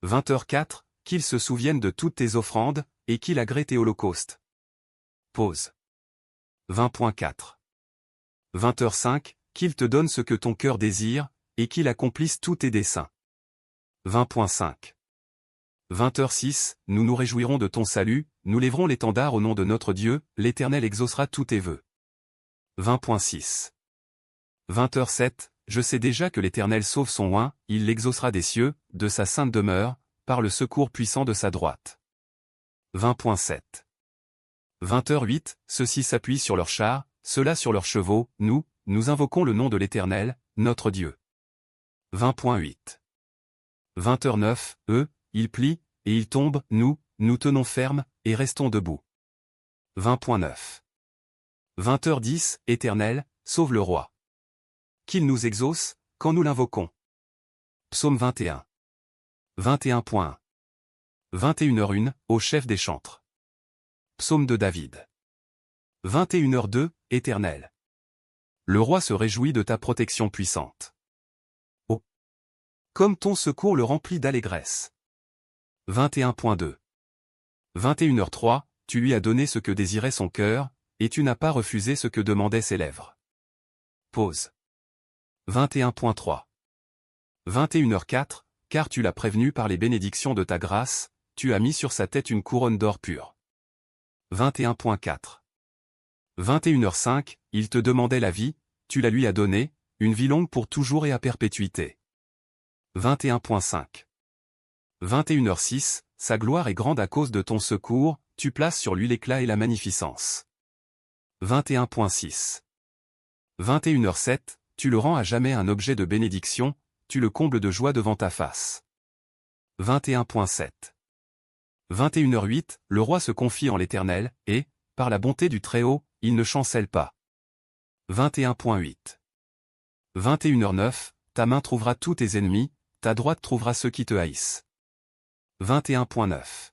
Speaker 2: 20h4, qu'il se souvienne de toutes tes offrandes, et qu'il agrée tes holocaustes. Pause. 20.4. 20h5, qu'il te donne ce que ton cœur désire, et qu'il accomplisse tous tes desseins. 20.5. 20h6, nous nous réjouirons de ton salut, nous lèverons l'étendard au nom de notre Dieu, l'Éternel exaucera tous tes vœux. 20.6. 20h7, je sais déjà que l'Éternel sauve son oint, il l'exaucera des cieux, de sa sainte demeure, par le secours puissant de sa droite. 20.7. 20h8, ceux-ci s'appuient sur leurs chars, ceux-là sur leurs chevaux, nous invoquons le nom de l'Éternel, notre Dieu. 20.8. 20h9, eux, ils plient, et ils tombent, nous tenons ferme, et restons debout. 20.9. 20h10, Éternel, sauve le roi. Qu'il nous exauce, quand nous l'invoquons. Psaume 21. 21.1. 21h01, au chef des chantres. Psaume de David. 21h02, Éternel. Le roi se réjouit de ta protection puissante. Oh! Comme ton secours le remplit d'allégresse. 21.2. 21h03, tu lui as donné ce que désirait son cœur, et tu n'as pas refusé ce que demandaient ses lèvres. Pause. 21.3. 21h04, car tu l'as prévenu par les bénédictions de ta grâce, tu as mis sur sa tête une couronne d'or pur. 21.4. 21h05, il te demandait la vie, tu la lui as donnée, une vie longue pour toujours et à perpétuité. 21.5. 21h06, sa gloire est grande à cause de ton secours, tu places sur lui l'éclat et la magnificence. 21.6. 21h07, tu le rends à jamais un objet de bénédiction, tu le combles de joie devant ta face. 21.7. 21h08, le roi se confie en l'Éternel, et, par la bonté du Très-Haut, il ne chancelle pas. 21.8. 21h09, ta main trouvera tous tes ennemis, ta droite trouvera ceux qui te haïssent. 21.9.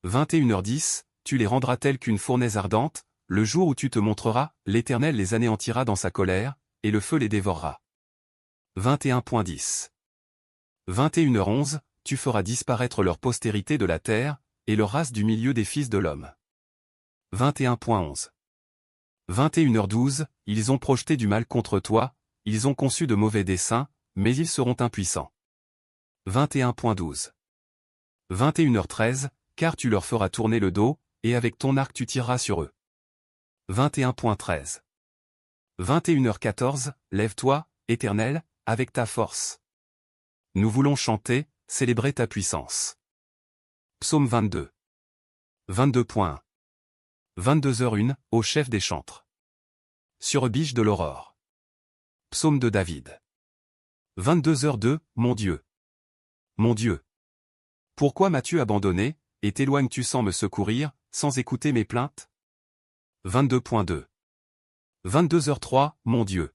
Speaker 2: 21h10, tu les rendras tels qu'une fournaise ardente, le jour où tu te montreras, l'Éternel les anéantira dans sa colère, et le feu les dévorera. 21.10. 21h11, tu feras disparaître leur postérité de la terre, et leur race du milieu des fils de l'homme. 21.11. 21h12, ils ont projeté du mal contre toi, ils ont conçu de mauvais desseins, mais ils seront impuissants. 21.12. 21h13, car tu leur feras tourner le dos, et avec ton arc tu tireras sur eux. 21.13. 21h14, lève-toi, Éternel, avec ta force. Nous voulons chanter, célébrer ta puissance. Psaume 22. 22.1. 22h01, au chef des chantres. Sur biche de l'aurore. Psaume de David. 22h02, mon Dieu. Mon Dieu. Pourquoi m'as-tu abandonné, et t'éloignes-tu sans me secourir, sans écouter mes plaintes? 22.2. 22h03, mon Dieu.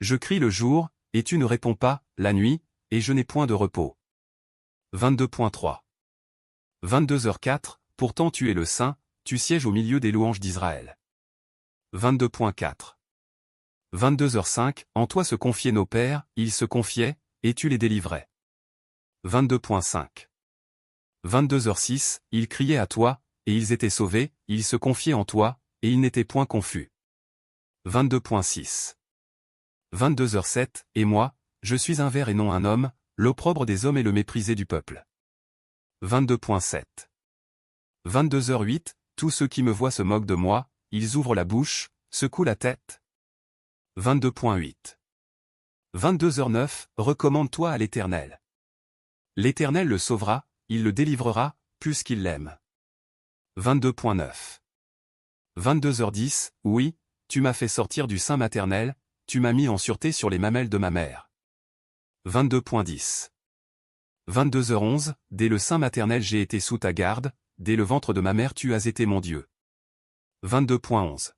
Speaker 2: Je crie le jour, et tu ne réponds pas, la nuit, et je n'ai point de repos. 22.3. 22h04, pourtant tu es le Saint, tu sièges au milieu des louanges d'Israël. 22.4. 22h05, en toi se confiaient nos pères, ils se confiaient, et tu les délivrais. 22.5. 22h06, ils criaient à toi, et ils étaient sauvés, ils se confiaient en toi, et ils n'étaient point confus. 22.6. 22h07, et moi, je suis un ver et non un homme, l'opprobre des hommes et le méprisé du peuple. 22.7. 22h08, tous ceux qui me voient se moquent de moi, ils ouvrent la bouche, secouent la tête. 22.8. 22h09, recommande-toi à l'Éternel. L'Éternel le sauvera, il le délivrera, plus qu'il l'aime. 22.9. 22h10, oui, tu m'as fait sortir du sein maternel, tu m'as mis en sûreté sur les mamelles de ma mère. 22.10. 22h11, dès le sein maternel j'ai été sous ta garde, dès le ventre de ma mère tu as été mon Dieu. 22.11.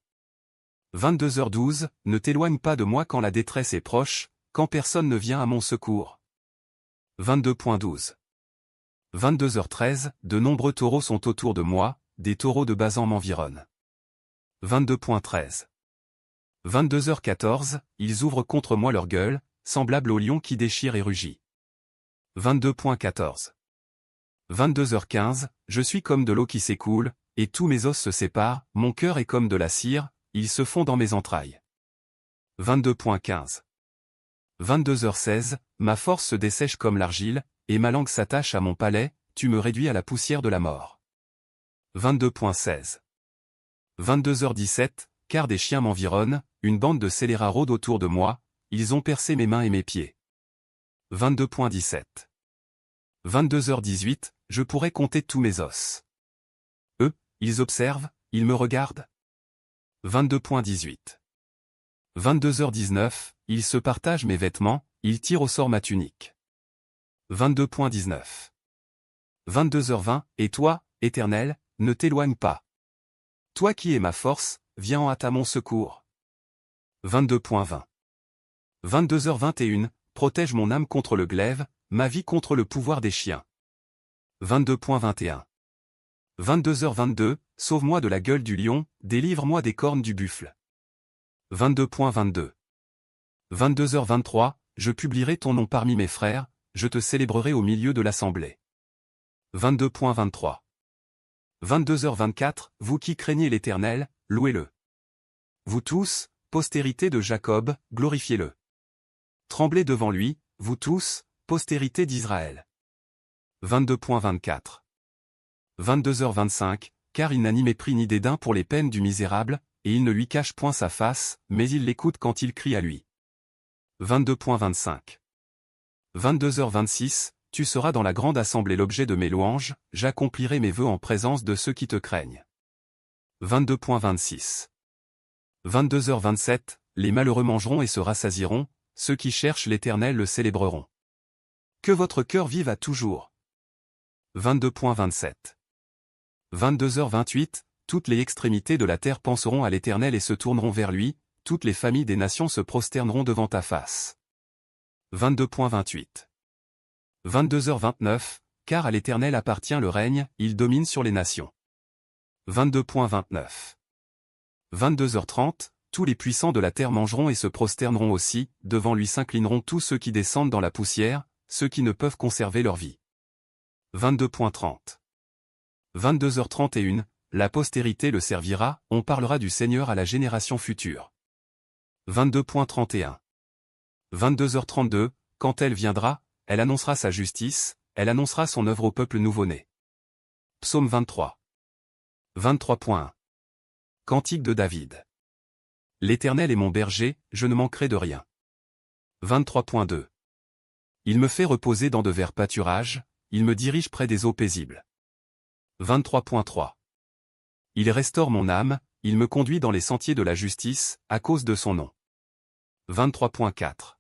Speaker 2: 22h12, ne t'éloigne pas de moi quand la détresse est proche, quand personne ne vient à mon secours. 22.12. 22h13, de nombreux taureaux sont autour de moi, des taureaux de Basan m'environnent. 22.13. 22h14, ils ouvrent contre moi leur gueule, semblable au lion qui déchire et rugit. 22.14. 22h15, je suis comme de l'eau qui s'écoule, et tous mes os se séparent, mon cœur est comme de la cire, ils se fond dans mes entrailles. 22.15. 22h16, ma force se dessèche comme l'argile, et ma langue s'attache à mon palais, tu me réduis à la poussière de la mort. 22.16. 22h17, car des chiens m'environnent, une bande de scélérats rôde autour de moi, ils ont percé mes mains et mes pieds. 22.17. 22h18, je pourrais compter tous mes os. Eux, ils observent, ils me regardent. 22.18. 22h19, ils se partagent mes vêtements, ils tirent au sort ma tunique. 22.19. 22h20, et toi, Éternel, ne t'éloigne pas. Toi qui es ma force, viens en hâte à mon secours. 22.20. 22h21, protège mon âme contre le glaive, ma vie contre le pouvoir des chiens. 22.21. 22h22, sauve-moi de la gueule du lion, délivre-moi des cornes du buffle. 22.22. 22h23, je publierai ton nom parmi mes frères, je te célébrerai au milieu de l'assemblée. 22.23. 22h24, vous qui craignez l'Éternel, louez-le. Vous tous, postérité de Jacob, glorifiez-le. Tremblez devant lui, vous tous, postérité d'Israël. 22.24. 22h25, car il n'a ni mépris ni dédain pour les peines du misérable, et il ne lui cache point sa face, mais il l'écoute quand il crie à lui. 22.25. 22h26, tu seras dans la grande assemblée l'objet de mes louanges, j'accomplirai mes vœux en présence de ceux qui te craignent. 22.26. 22h27, les malheureux mangeront et se rassasieront, ceux qui cherchent l'Éternel le célébreront. Que votre cœur vive à toujours. 22.27. 22h28, toutes les extrémités de la terre penseront à l'Éternel et se tourneront vers lui, toutes les familles des nations se prosterneront devant ta face. 22.28. 22h29, car à l'Éternel appartient le règne, il domine sur les nations. 22.29. 22h30, tous les puissants de la terre mangeront et se prosterneront aussi, devant lui s'inclineront tous ceux qui descendent dans la poussière, ceux qui ne peuvent conserver leur vie. 22.30. 22h31, la postérité le servira, on parlera du Seigneur à la génération future. 22.31. 22h32, quand elle viendra, elle annoncera sa justice, elle annoncera son œuvre au peuple nouveau-né. Psaume 23. 23.1. Cantique de David. L'Éternel est mon berger, je ne manquerai de rien. 23.2. Il me fait reposer dans de verts pâturages, il me dirige près des eaux paisibles. 23.3. Il restaure mon âme, il me conduit dans les sentiers de la justice, à cause de son nom. 23.4.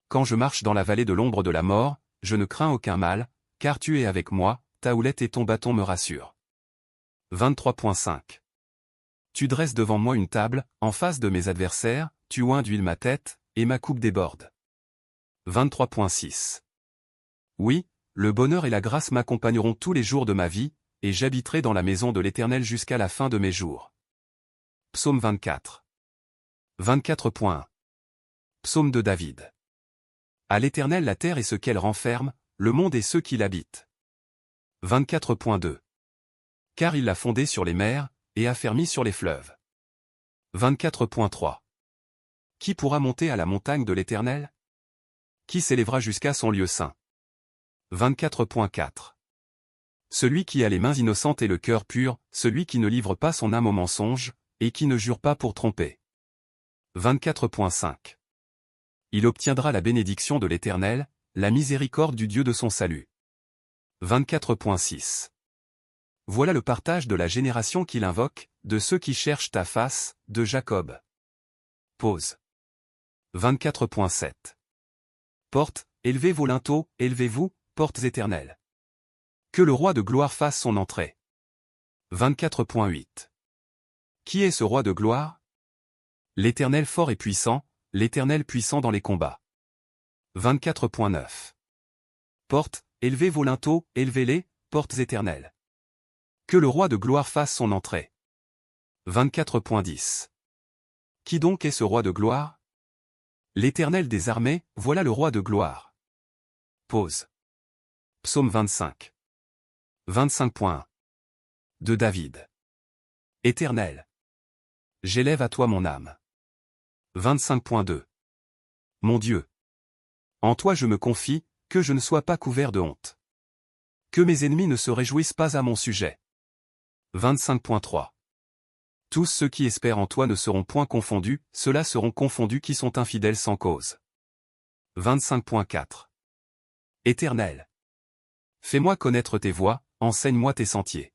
Speaker 2: Quand je marche dans la vallée de l'ombre de la mort, je ne crains aucun mal, car tu es avec moi, ta houlette et ton bâton me rassurent. 23.5. Tu dresses devant moi une table, en face de mes adversaires, tu oins d'huile ma tête, et ma coupe déborde. 23.6. Oui, le bonheur et la grâce m'accompagneront tous les jours de ma vie, et j'habiterai dans la maison de l'Éternel jusqu'à la fin de mes jours. Psaume 24. 24.1. Psaume de David. À l'Éternel la terre et ce qu'elle renferme, le monde et ceux qui l'habitent. 24.2. Car il l'a fondée sur les mers, et affermi sur les fleuves. 24.3. Qui pourra monter à la montagne de l'Éternel? Qui s'élèvera jusqu'à son lieu saint? 24.4. Celui qui a les mains innocentes et le cœur pur, celui qui ne livre pas son âme au mensonge, et qui ne jure pas pour tromper. 24.5. Il obtiendra la bénédiction de l'Éternel, la miséricorde du Dieu de son salut. 24.6. Voilà le partage de la génération qu'il invoque, de ceux qui cherchent ta face, de Jacob. Pause. 24.7. Portes, élevez vos linteaux, élevez-vous, portes éternelles. Que le roi de gloire fasse son entrée. 24.8. Qui est ce roi de gloire? L'Éternel fort et puissant, l'Éternel puissant dans les combats. 24.9. Portes, élevez vos linteaux, élevez-les, portes éternelles. Que le roi de gloire fasse son entrée. 24.10. Qui donc est ce roi de gloire? L'Éternel des armées, voilà le roi de gloire. Pause. Psaume 25. 25.1. De David. Éternel. J'élève à toi mon âme. 25.2. Mon Dieu. En toi je me confie, que je ne sois pas couvert de honte. Que mes ennemis ne se réjouissent pas à mon sujet. 25.3. Tous ceux qui espèrent en toi ne seront point confondus, ceux-là seront confondus qui sont infidèles sans cause. 25.4. Éternel. Fais-moi connaître tes voies, enseigne-moi tes sentiers.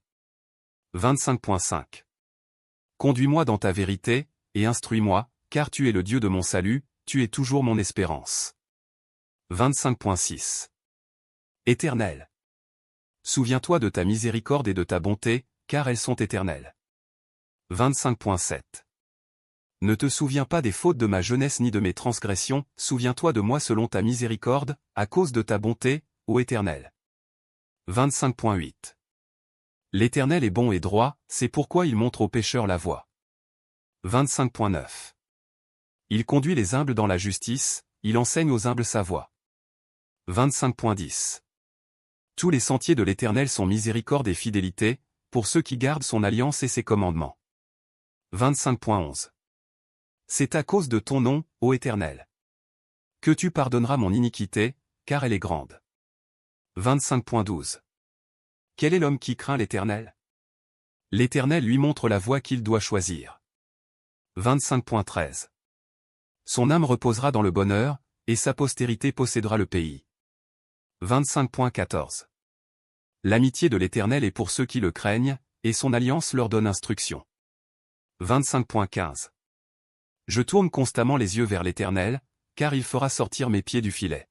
Speaker 2: 25.5. Conduis-moi dans ta vérité, et instruis-moi, car tu es le Dieu de mon salut, tu es toujours mon espérance. 25.6. Éternel. Souviens-toi de ta miséricorde et de ta bonté, car elles sont éternelles. 25.7. Ne te souviens pas des fautes de ma jeunesse ni de mes transgressions, souviens-toi de moi selon ta miséricorde, à cause de ta bonté, ô Éternel. 25.8. L'Éternel est bon et droit, c'est pourquoi il montre aux pécheurs la voie. 25.9. Il conduit les humbles dans la justice, il enseigne aux humbles sa voie. 25.10. Tous les sentiers de l'Éternel sont miséricorde et fidélité, pour ceux qui gardent son alliance et ses commandements. 25.11. C'est à cause de ton nom, ô Éternel, que tu pardonneras mon iniquité, car elle est grande. 25.12. Quel est l'homme qui craint l'Éternel? L'Éternel lui montre la voie qu'il doit choisir. 25.13. Son âme reposera dans le bonheur, et sa postérité possédera le pays. 25.14. L'amitié de l'Éternel est pour ceux qui le craignent, et son alliance leur donne instruction. 25.15. Je tourne constamment les yeux vers l'Éternel, car il fera sortir mes pieds du filet.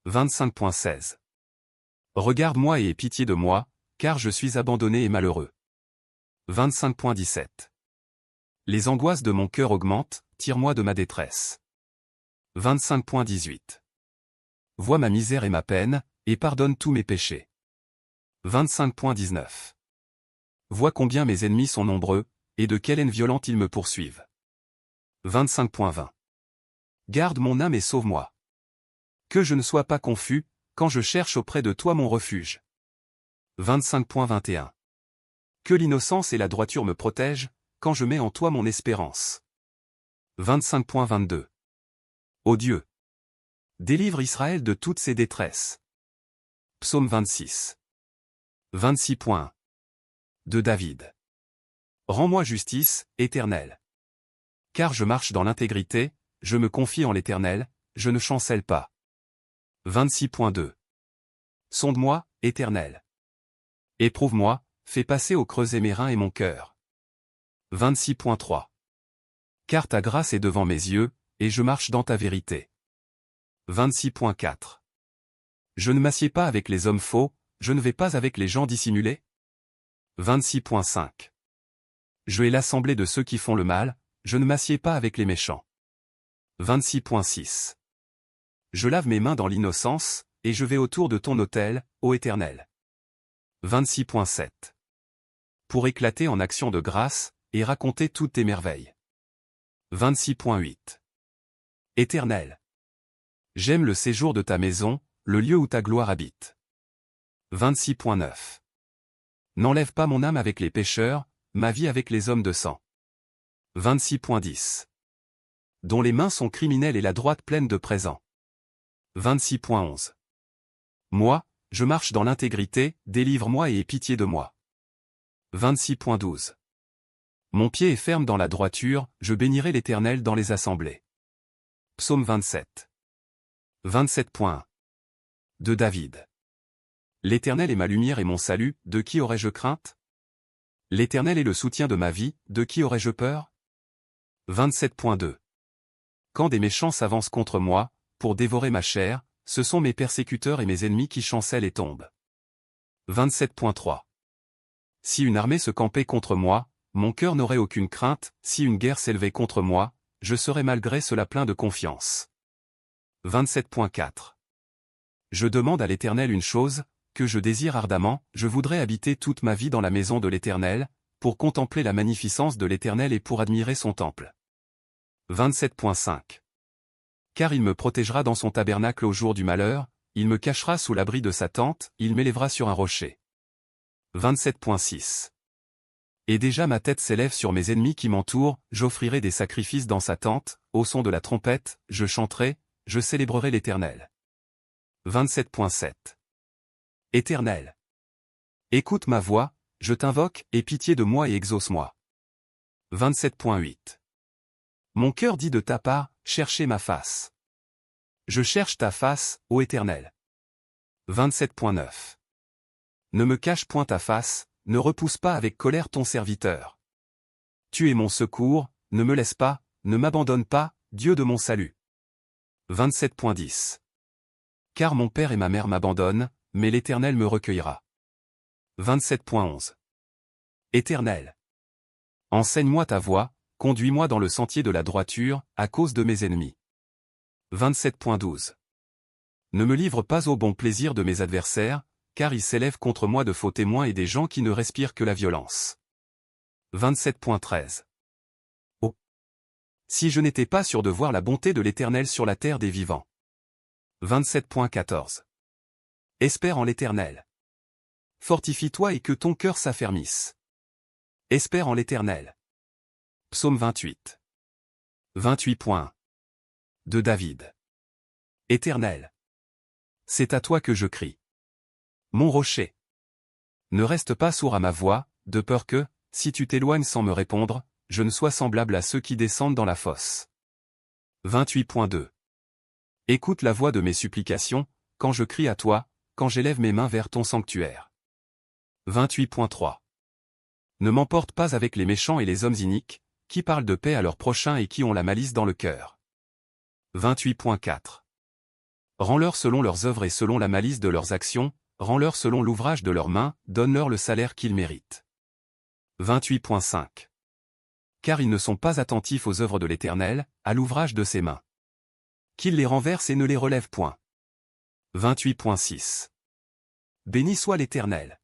Speaker 2: 25.16. Regarde-moi et aie pitié de moi, car je suis abandonné et malheureux. 25.17. Les angoisses de mon cœur augmentent, tire-moi de ma détresse. 25.18. Vois ma misère et ma peine, et pardonne tous mes péchés. 25.19. Vois combien mes ennemis sont nombreux, et de quelle haine violente ils me poursuivent. 25.20. Garde mon âme et sauve-moi. Que je ne sois pas confus, quand je cherche auprès de toi mon refuge. 25.21. Que l'innocence et la droiture me protègent, quand je mets en toi mon espérance. 25.22. Ô Dieu! Délivre Israël de toutes ses détresses. Psaume 26. 26.1. De David. Rends-moi justice, Éternel. Car je marche dans l'intégrité, je me confie en l'Éternel, je ne chancelle pas. 26.2. Sonde-moi, Éternel. Éprouve-moi, fais passer au creuset mes reins et mon cœur. 26.3. Car ta grâce est devant mes yeux, et je marche dans ta vérité. 26.4. Je ne m'assieds pas avec les hommes faux, je ne vais pas avec les gens dissimulés. 26.5. Je hais l'assemblée de ceux qui font le mal, je ne m'assieds pas avec les méchants. 26.6. Je lave mes mains dans l'innocence, et je vais autour de ton autel, ô Éternel. 26.7. Pour éclater en action de grâce, et raconter toutes tes merveilles. 26.8. Éternel. J'aime le séjour de ta maison, le lieu où ta gloire habite. 26.9. N'enlève pas mon âme avec les pécheurs, ma vie avec les hommes de sang. 26.10. Dont les mains sont criminelles et la droite pleine de présents. 26.11. Moi, je marche dans l'intégrité, délivre-moi et aie pitié de moi. 26.12. Mon pied est ferme dans la droiture, je bénirai l'Éternel dans les assemblées. Psaume 27. 27.1. De David. L'Éternel est ma lumière et mon salut, de qui aurais-je crainte? L'Éternel est le soutien de ma vie, de qui aurais-je peur? 27.2. Quand des méchants s'avancent contre moi, pour dévorer ma chair, ce sont mes persécuteurs et mes ennemis qui chancellent et tombent. 27.3. Si une armée se campait contre moi, mon cœur n'aurait aucune crainte, si une guerre s'élevait contre moi, je serais malgré cela plein de confiance. 27.4. Je demande à l'Éternel une chose, que je désire ardemment, je voudrais habiter toute ma vie dans la maison de l'Éternel, pour contempler la magnificence de l'Éternel et pour admirer son temple. 27.5. Car il me protégera dans son tabernacle au jour du malheur, il me cachera sous l'abri de sa tente, il m'élèvera sur un rocher. 27.6. Et déjà ma tête s'élève sur mes ennemis qui m'entourent, j'offrirai des sacrifices dans sa tente, au son de la trompette, je chanterai, je célébrerai l'Éternel. 27.7. Éternel. Écoute ma voix, je t'invoque, aie pitié de moi et exauce-moi. 27.8. Mon cœur dit de ta part, cherchez ma face. Je cherche ta face, ô Éternel. 27.9. Ne me cache point ta face, ne repousse pas avec colère ton serviteur. Tu es mon secours, ne me laisse pas, ne m'abandonne pas, Dieu de mon salut. 27.10. Car mon père et ma mère m'abandonnent, mais l'Éternel me recueillera. 27.11. Éternel. Enseigne-moi ta voie, conduis-moi dans le sentier de la droiture, à cause de mes ennemis. 27.12. Ne me livre pas au bon plaisir de mes adversaires, car ils s'élèvent contre moi de faux témoins et des gens qui ne respirent que la violence. 27.13. Oh! Si je n'étais pas sûr de voir la bonté de l'Éternel sur la terre des vivants. 27.14. Espère en l'Éternel. Fortifie-toi et que ton cœur s'affermisse. Espère en l'Éternel. Psaume 28. 28.1. De David. Éternel. C'est à toi que je crie. Mon rocher. Ne reste pas sourd à ma voix, de peur que, si tu t'éloignes sans me répondre, je ne sois semblable à ceux qui descendent dans la fosse. 28.2. Écoute la voix de mes supplications, quand je crie à toi, quand j'élève mes mains vers ton sanctuaire. 28.3. Ne m'emporte pas avec les méchants et les hommes iniques, qui parlent de paix à leurs prochains et qui ont la malice dans le cœur. 28.4. Rends-leur selon leurs œuvres et selon la malice de leurs actions, rends-leur selon l'ouvrage de leurs mains, donne-leur le salaire qu'ils méritent. 28.5. Car ils ne sont pas attentifs aux œuvres de l'Éternel, à l'ouvrage de ses mains. Qu'il les renverse et ne les relève point. 28.6. Béni soit l'Éternel.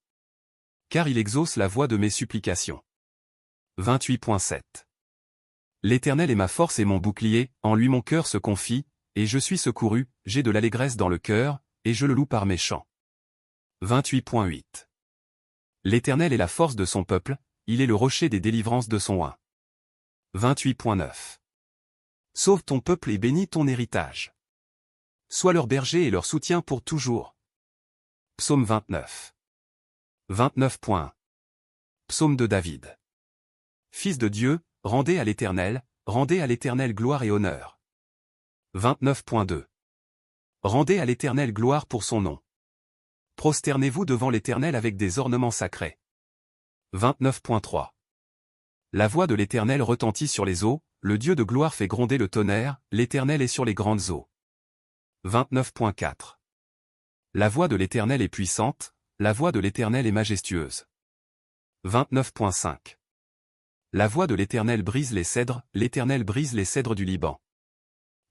Speaker 2: Car il exauce la voix de mes supplications. 28.7. L'Éternel est ma force et mon bouclier, en lui mon cœur se confie, et je suis secouru, j'ai de l'allégresse dans le cœur, et je le loue par mes chants. 28.8. L'Éternel est la force de son peuple, il est le rocher des délivrances de son oint. 28.9. Sauve ton peuple et bénis ton héritage. Sois leur berger et leur soutien pour toujours. Psaume 29. 29.1. Psaume de David. Fils de Dieu, rendez à l'Éternel gloire et honneur. 29.2. Rendez à l'Éternel gloire pour son nom. Prosternez-vous devant l'Éternel avec des ornements sacrés. 29.3. La voix de l'Éternel retentit sur les eaux, le Dieu de gloire fait gronder le tonnerre, l'Éternel est sur les grandes eaux. 29.4. La voix de l'Éternel est puissante, la voix de l'Éternel est majestueuse. 29.5. La voix de l'Éternel brise les cèdres, l'Éternel brise les cèdres du Liban.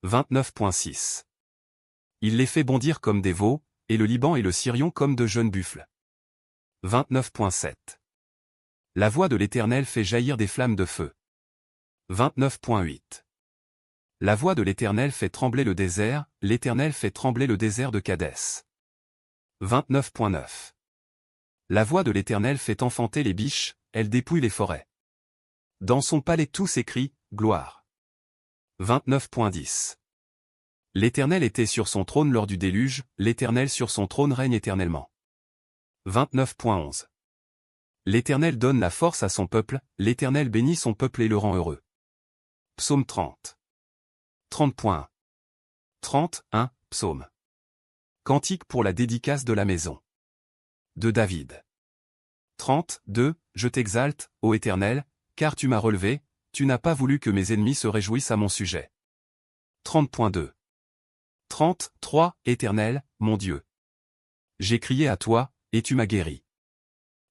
Speaker 2: 29.6. Il les fait bondir comme des veaux, et le Liban et le Sirion comme de jeunes buffles. 29.7. La voix de l'Éternel fait jaillir des flammes de feu. 29.8. La voix de l'Éternel fait trembler le désert, l'Éternel fait trembler le désert de Kadès. 29.9. La voix de l'Éternel fait enfanter les biches, elle dépouille les forêts. Dans son palais tout s'écrie, gloire. 29.10. L'Éternel était sur son trône lors du déluge, l'Éternel sur son trône règne éternellement. 29.11. L'Éternel donne la force à son peuple, l'Éternel bénit son peuple et le rend heureux. Psaume 30. 30.1. 31, Psaume. Cantique pour la dédicace de la maison. De David. 32. Je t'exalte, ô Éternel, car tu m'as relevé, tu n'as pas voulu que mes ennemis se réjouissent à mon sujet. 30.2. 33. Éternel, mon Dieu. J'ai crié à toi, et tu m'as guéri.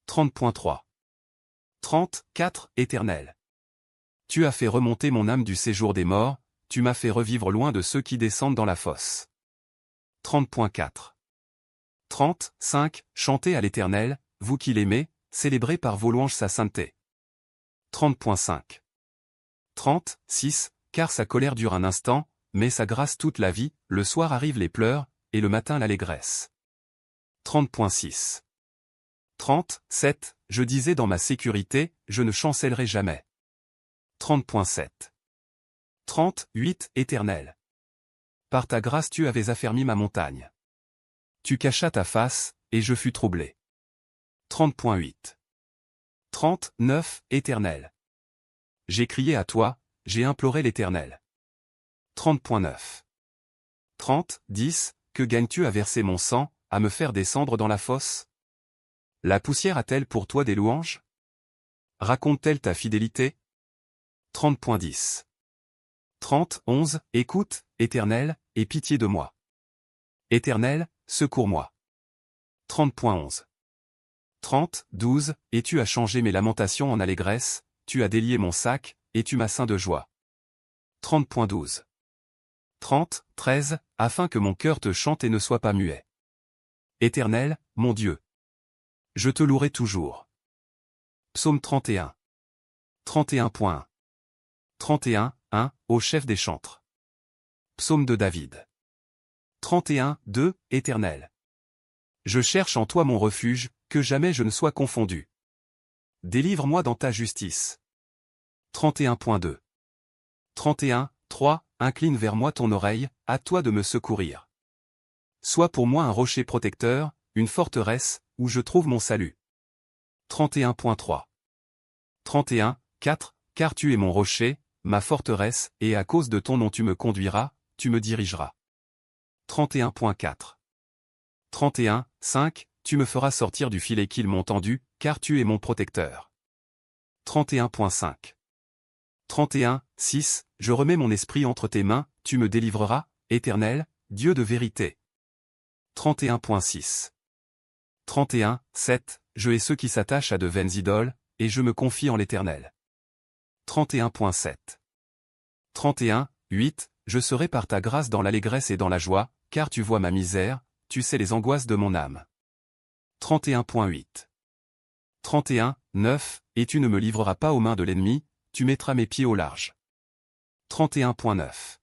Speaker 2: 30.3. 34. Éternel. Tu as fait remonter mon âme du séjour des morts, tu m'as fait revivre loin de ceux qui descendent dans la fosse. 30.4. 35. Chantez à l'Éternel, vous qui l'aimez, célébrez par vos louanges sa sainteté. 30.5. 36. car sa colère dure un instant, mais sa grâce toute la vie, le soir arrivent les pleurs, et le matin l'allégresse. 30.6 30.7 Je disais dans ma sécurité, je ne chancellerai jamais. 30.7 30.8 Éternel. Par ta grâce tu avais affermi ma montagne. Tu cachas ta face, et je fus troublé. 30.8 30.9 Éternel. J'ai crié à toi, j'ai imploré l'Éternel. 30.9 30.10 Que gagnes-tu à verser mon sang, à me faire descendre dans la fosse? La poussière a-t-elle pour toi des louanges? Raconte-t-elle ta fidélité? 30.10 30.11 Écoute, Éternel, aie pitié de moi. Éternel, secours-moi. 30.11 30.12 Et tu as changé mes lamentations en allégresse, tu as délié mon sac, et tu m'as ceint de joie. 30.12 30.13 Afin que mon cœur te chante et ne soit pas muet. Éternel, mon Dieu. Je te louerai toujours. Psaume 31 31.1 31.1 Au chef des chantres. Psaume de David. 31.2 Éternel. Je cherche en toi mon refuge, que jamais je ne sois confondu. Délivre-moi dans ta justice. 31.2 31.3 Incline vers moi ton oreille, à toi de me secourir. Sois pour moi un rocher protecteur, une forteresse, où je trouve mon salut. 31.3 31.4 Car tu es mon rocher, ma forteresse, et à cause de ton nom tu me conduiras, tu me dirigeras. 31.4 31.5 Tu me feras sortir du filet qu'ils m'ont tendu, car tu es mon protecteur. 31.5 31.6 Je remets mon esprit entre tes mains, tu me délivreras, Éternel, Dieu de vérité. 31.6 31.7 Je hais ceux qui s'attachent à de vaines idoles, et je me confie en l'Éternel. 31.7 31.8 Je serai par ta grâce dans l'allégresse et dans la joie, car tu vois ma misère, tu sais les angoisses de mon âme. 31.8 31.9 Et tu ne me livreras pas aux mains de l'ennemi, tu mettras mes pieds au large. 31.9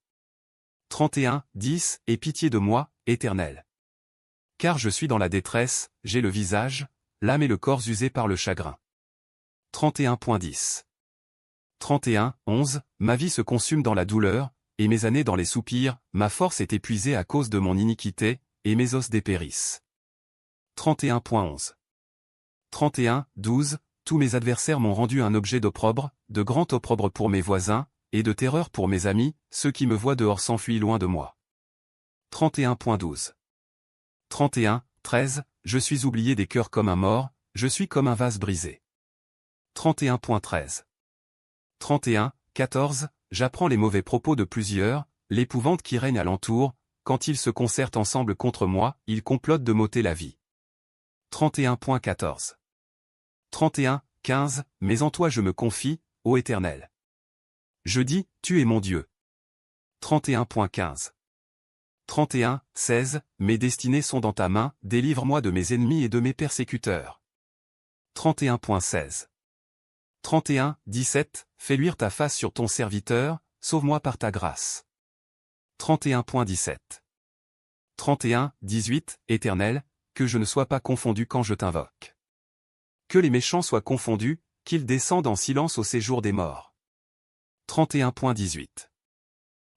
Speaker 2: 31.10 Aie pitié de moi, Éternel. Car je suis dans la détresse, j'ai le visage, l'âme et le corps usés par le chagrin. 31.10 31.11 Ma vie se consume dans la douleur, et mes années dans les soupirs, ma force est épuisée à cause de mon iniquité, et mes os dépérissent. 31.11 31.12 Tous mes adversaires m'ont rendu un objet d'opprobre, de grand opprobre pour mes voisins, et de terreur pour mes amis, ceux qui me voient dehors s'enfuient loin de moi. 31.12 31.13 Je suis oublié des cœurs comme un mort, je suis comme un vase brisé. 31.13 31.14 J'apprends les mauvais propos de plusieurs, l'épouvante qui règne alentour, quand ils se concertent ensemble contre moi, ils complotent de m'ôter la vie. 31.14 31.15 Mais en toi je me confie, ô Éternel. Je dis, tu es mon Dieu. 31.15 31.16 Mes destinées sont dans ta main, délivre-moi de mes ennemis et de mes persécuteurs. 31.16 31.17 Fais luire ta face sur ton serviteur, sauve-moi par ta grâce. 31.17 31.18 Éternel, que je ne sois pas confondu quand je t'invoque. Que les méchants soient confondus, qu'ils descendent en silence au séjour des morts. 31.18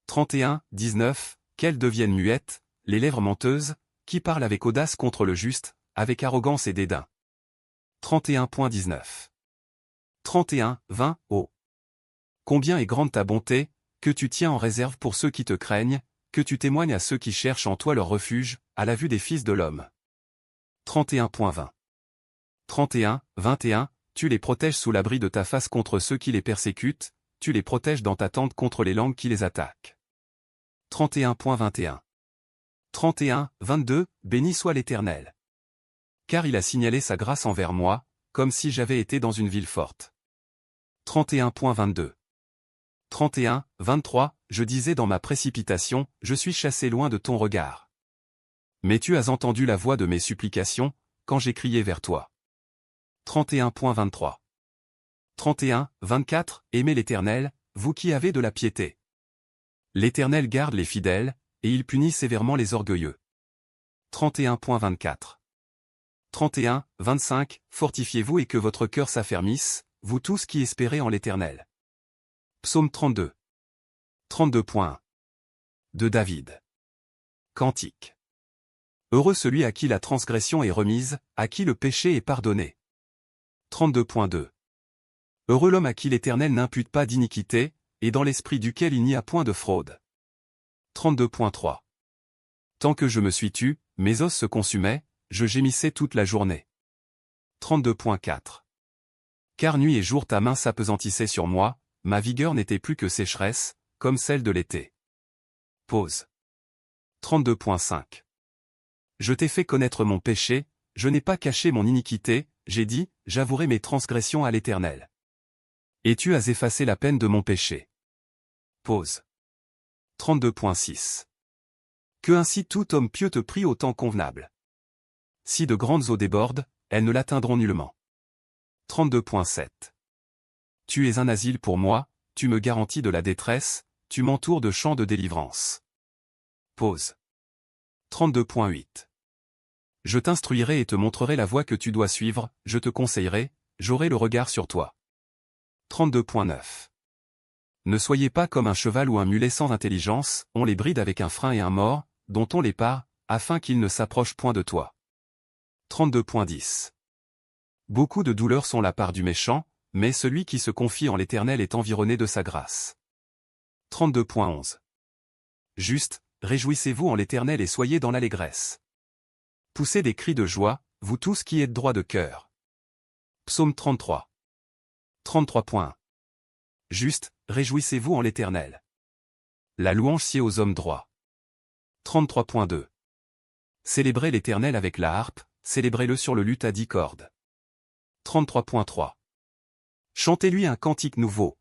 Speaker 2: 31.19 Qu'elles deviennent muettes, les lèvres menteuses, qui parlent avec audace contre le juste, avec arrogance et dédain. 31.19 31.20 Oh combien est grande ta bonté, que tu tiens en réserve pour ceux qui te craignent, que tu témoignes à ceux qui cherchent en toi leur refuge, à la vue des fils de l'homme. 31.20 31.21 Tu les protèges sous l'abri de ta face contre ceux qui les persécutent, tu les protèges dans ta tente contre les langues qui les attaquent. 31.21 31.22 Béni soit l'Éternel. Car il a signalé sa grâce envers moi, comme si j'avais été dans une ville forte. 31.22 31.23 Je disais dans ma précipitation, je suis chassé loin de ton regard. Mais tu as entendu la voix de mes supplications, quand j'ai crié vers toi. 31.23 31.24 Aimez l'Éternel, vous qui avez de la piété. L'Éternel garde les fidèles, et il punit sévèrement les orgueilleux. 31.24. 31.25. Fortifiez-vous et que votre cœur s'affermisse, vous tous qui espérez en l'Éternel. Psaume 32. 32.1. De David. Cantique. Heureux celui à qui la transgression est remise, à qui le péché est pardonné. 32.2. Heureux l'homme à qui l'Éternel n'impute pas d'iniquité, et dans l'esprit duquel il n'y a point de fraude. 32.3. Tant que je me suis tu, mes os se consumaient, je gémissais toute la journée. 32.4. Car nuit et jour ta main s'appesantissait sur moi, ma vigueur n'était plus que sécheresse, comme celle de l'été. Pause. 32.5. Je t'ai fait connaître mon péché, je n'ai pas caché mon iniquité, j'ai dit, j'avouerai mes transgressions à l'Éternel. Et tu as effacé la peine de mon péché. Pause. 32.6. Que ainsi tout homme pieux te prie au temps convenable. Si de grandes eaux débordent, elles ne l'atteindront nullement. 32.7. Tu es un asile pour moi, tu me garantis de la détresse, tu m'entoures de champs de délivrance. Pause. 32.8. Je t'instruirai et te montrerai la voie que tu dois suivre, je te conseillerai, j'aurai le regard sur toi. 32.9. Ne soyez pas comme un cheval ou un mulet sans intelligence, on les bride avec un frein et un mors, dont on les pare, afin qu'ils ne s'approchent point de toi. 32.10. Beaucoup de douleurs sont la part du méchant, mais celui qui se confie en l'Éternel est environné de sa grâce. 32.11. Juste, réjouissez-vous en l'Éternel et soyez dans l'allégresse. Poussez des cris de joie, vous tous qui êtes droits de cœur. Psaume 33. 33.1. Juste, réjouissez-vous en l'Éternel. La louange sied aux hommes droits. 33.2. Célébrez l'Éternel avec la harpe, célébrez-le sur le luth à 10 cordes. 33.3. Chantez-lui un cantique nouveau.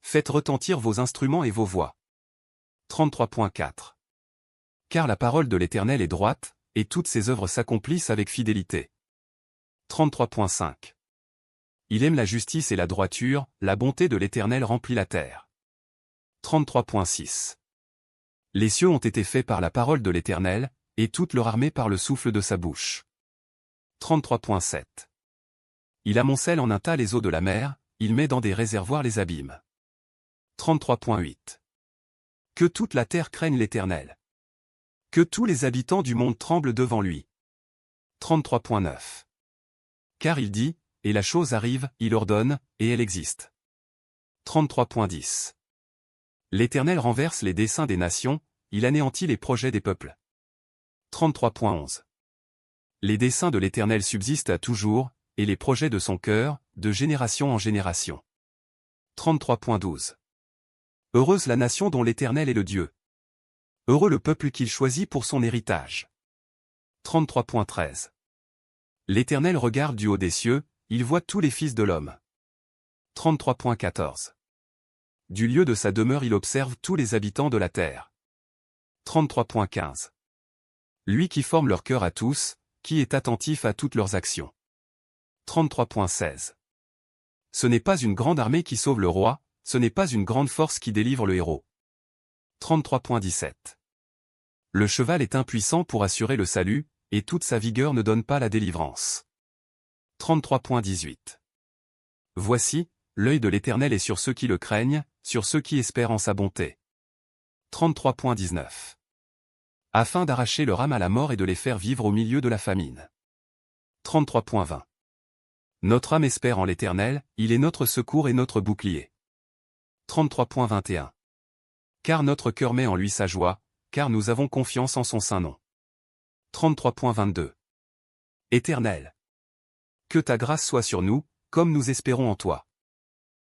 Speaker 2: Faites retentir vos instruments et vos voix. 33.4. Car la parole de l'Éternel est droite, et toutes ses œuvres s'accomplissent avec fidélité. 33.5. Il aime la justice et la droiture, la bonté de l'Éternel remplit la terre. 33.6. Les cieux ont été faits par la parole de l'Éternel, et toute leur armée par le souffle de sa bouche. 33.7. Il amoncelle en un tas les eaux de la mer, il met dans des réservoirs les abîmes. 33.8. Que toute la terre craigne l'Éternel. Que tous les habitants du monde tremblent devant lui. 33.9. Car il dit, et la chose arrive, il ordonne, et elle existe. 33.10. L'Éternel renverse les desseins des nations, il anéantit les projets des peuples. 33.11. Les desseins de l'Éternel subsistent à toujours, et les projets de son cœur, de génération en génération. 33.12. Heureuse la nation dont l'Éternel est le Dieu. Heureux le peuple qu'il choisit pour son héritage. 33.13. L'Éternel regarde du haut des cieux, il voit tous les fils de l'homme. 33.14. Du lieu de sa demeure il observe tous les habitants de la terre. 33.15. Lui qui forme leur cœur à tous, qui est attentif à toutes leurs actions. 33.16. Ce n'est pas une grande armée qui sauve le roi, ce n'est pas une grande force qui délivre le héros. 33.17. Le cheval est impuissant pour assurer le salut, et toute sa vigueur ne donne pas la délivrance. 33.18. Voici, l'œil de l'Éternel est sur ceux qui le craignent, sur ceux qui espèrent en sa bonté. 33.19. Afin d'arracher leur âme à la mort et de les faire vivre au milieu de la famine. 33.20. Notre âme espère en l'Éternel, il est notre secours et notre bouclier. 33.21. Car notre cœur met en lui sa joie, car nous avons confiance en son saint nom. 33.22. Éternel. Que ta grâce soit sur nous, comme nous espérons en toi.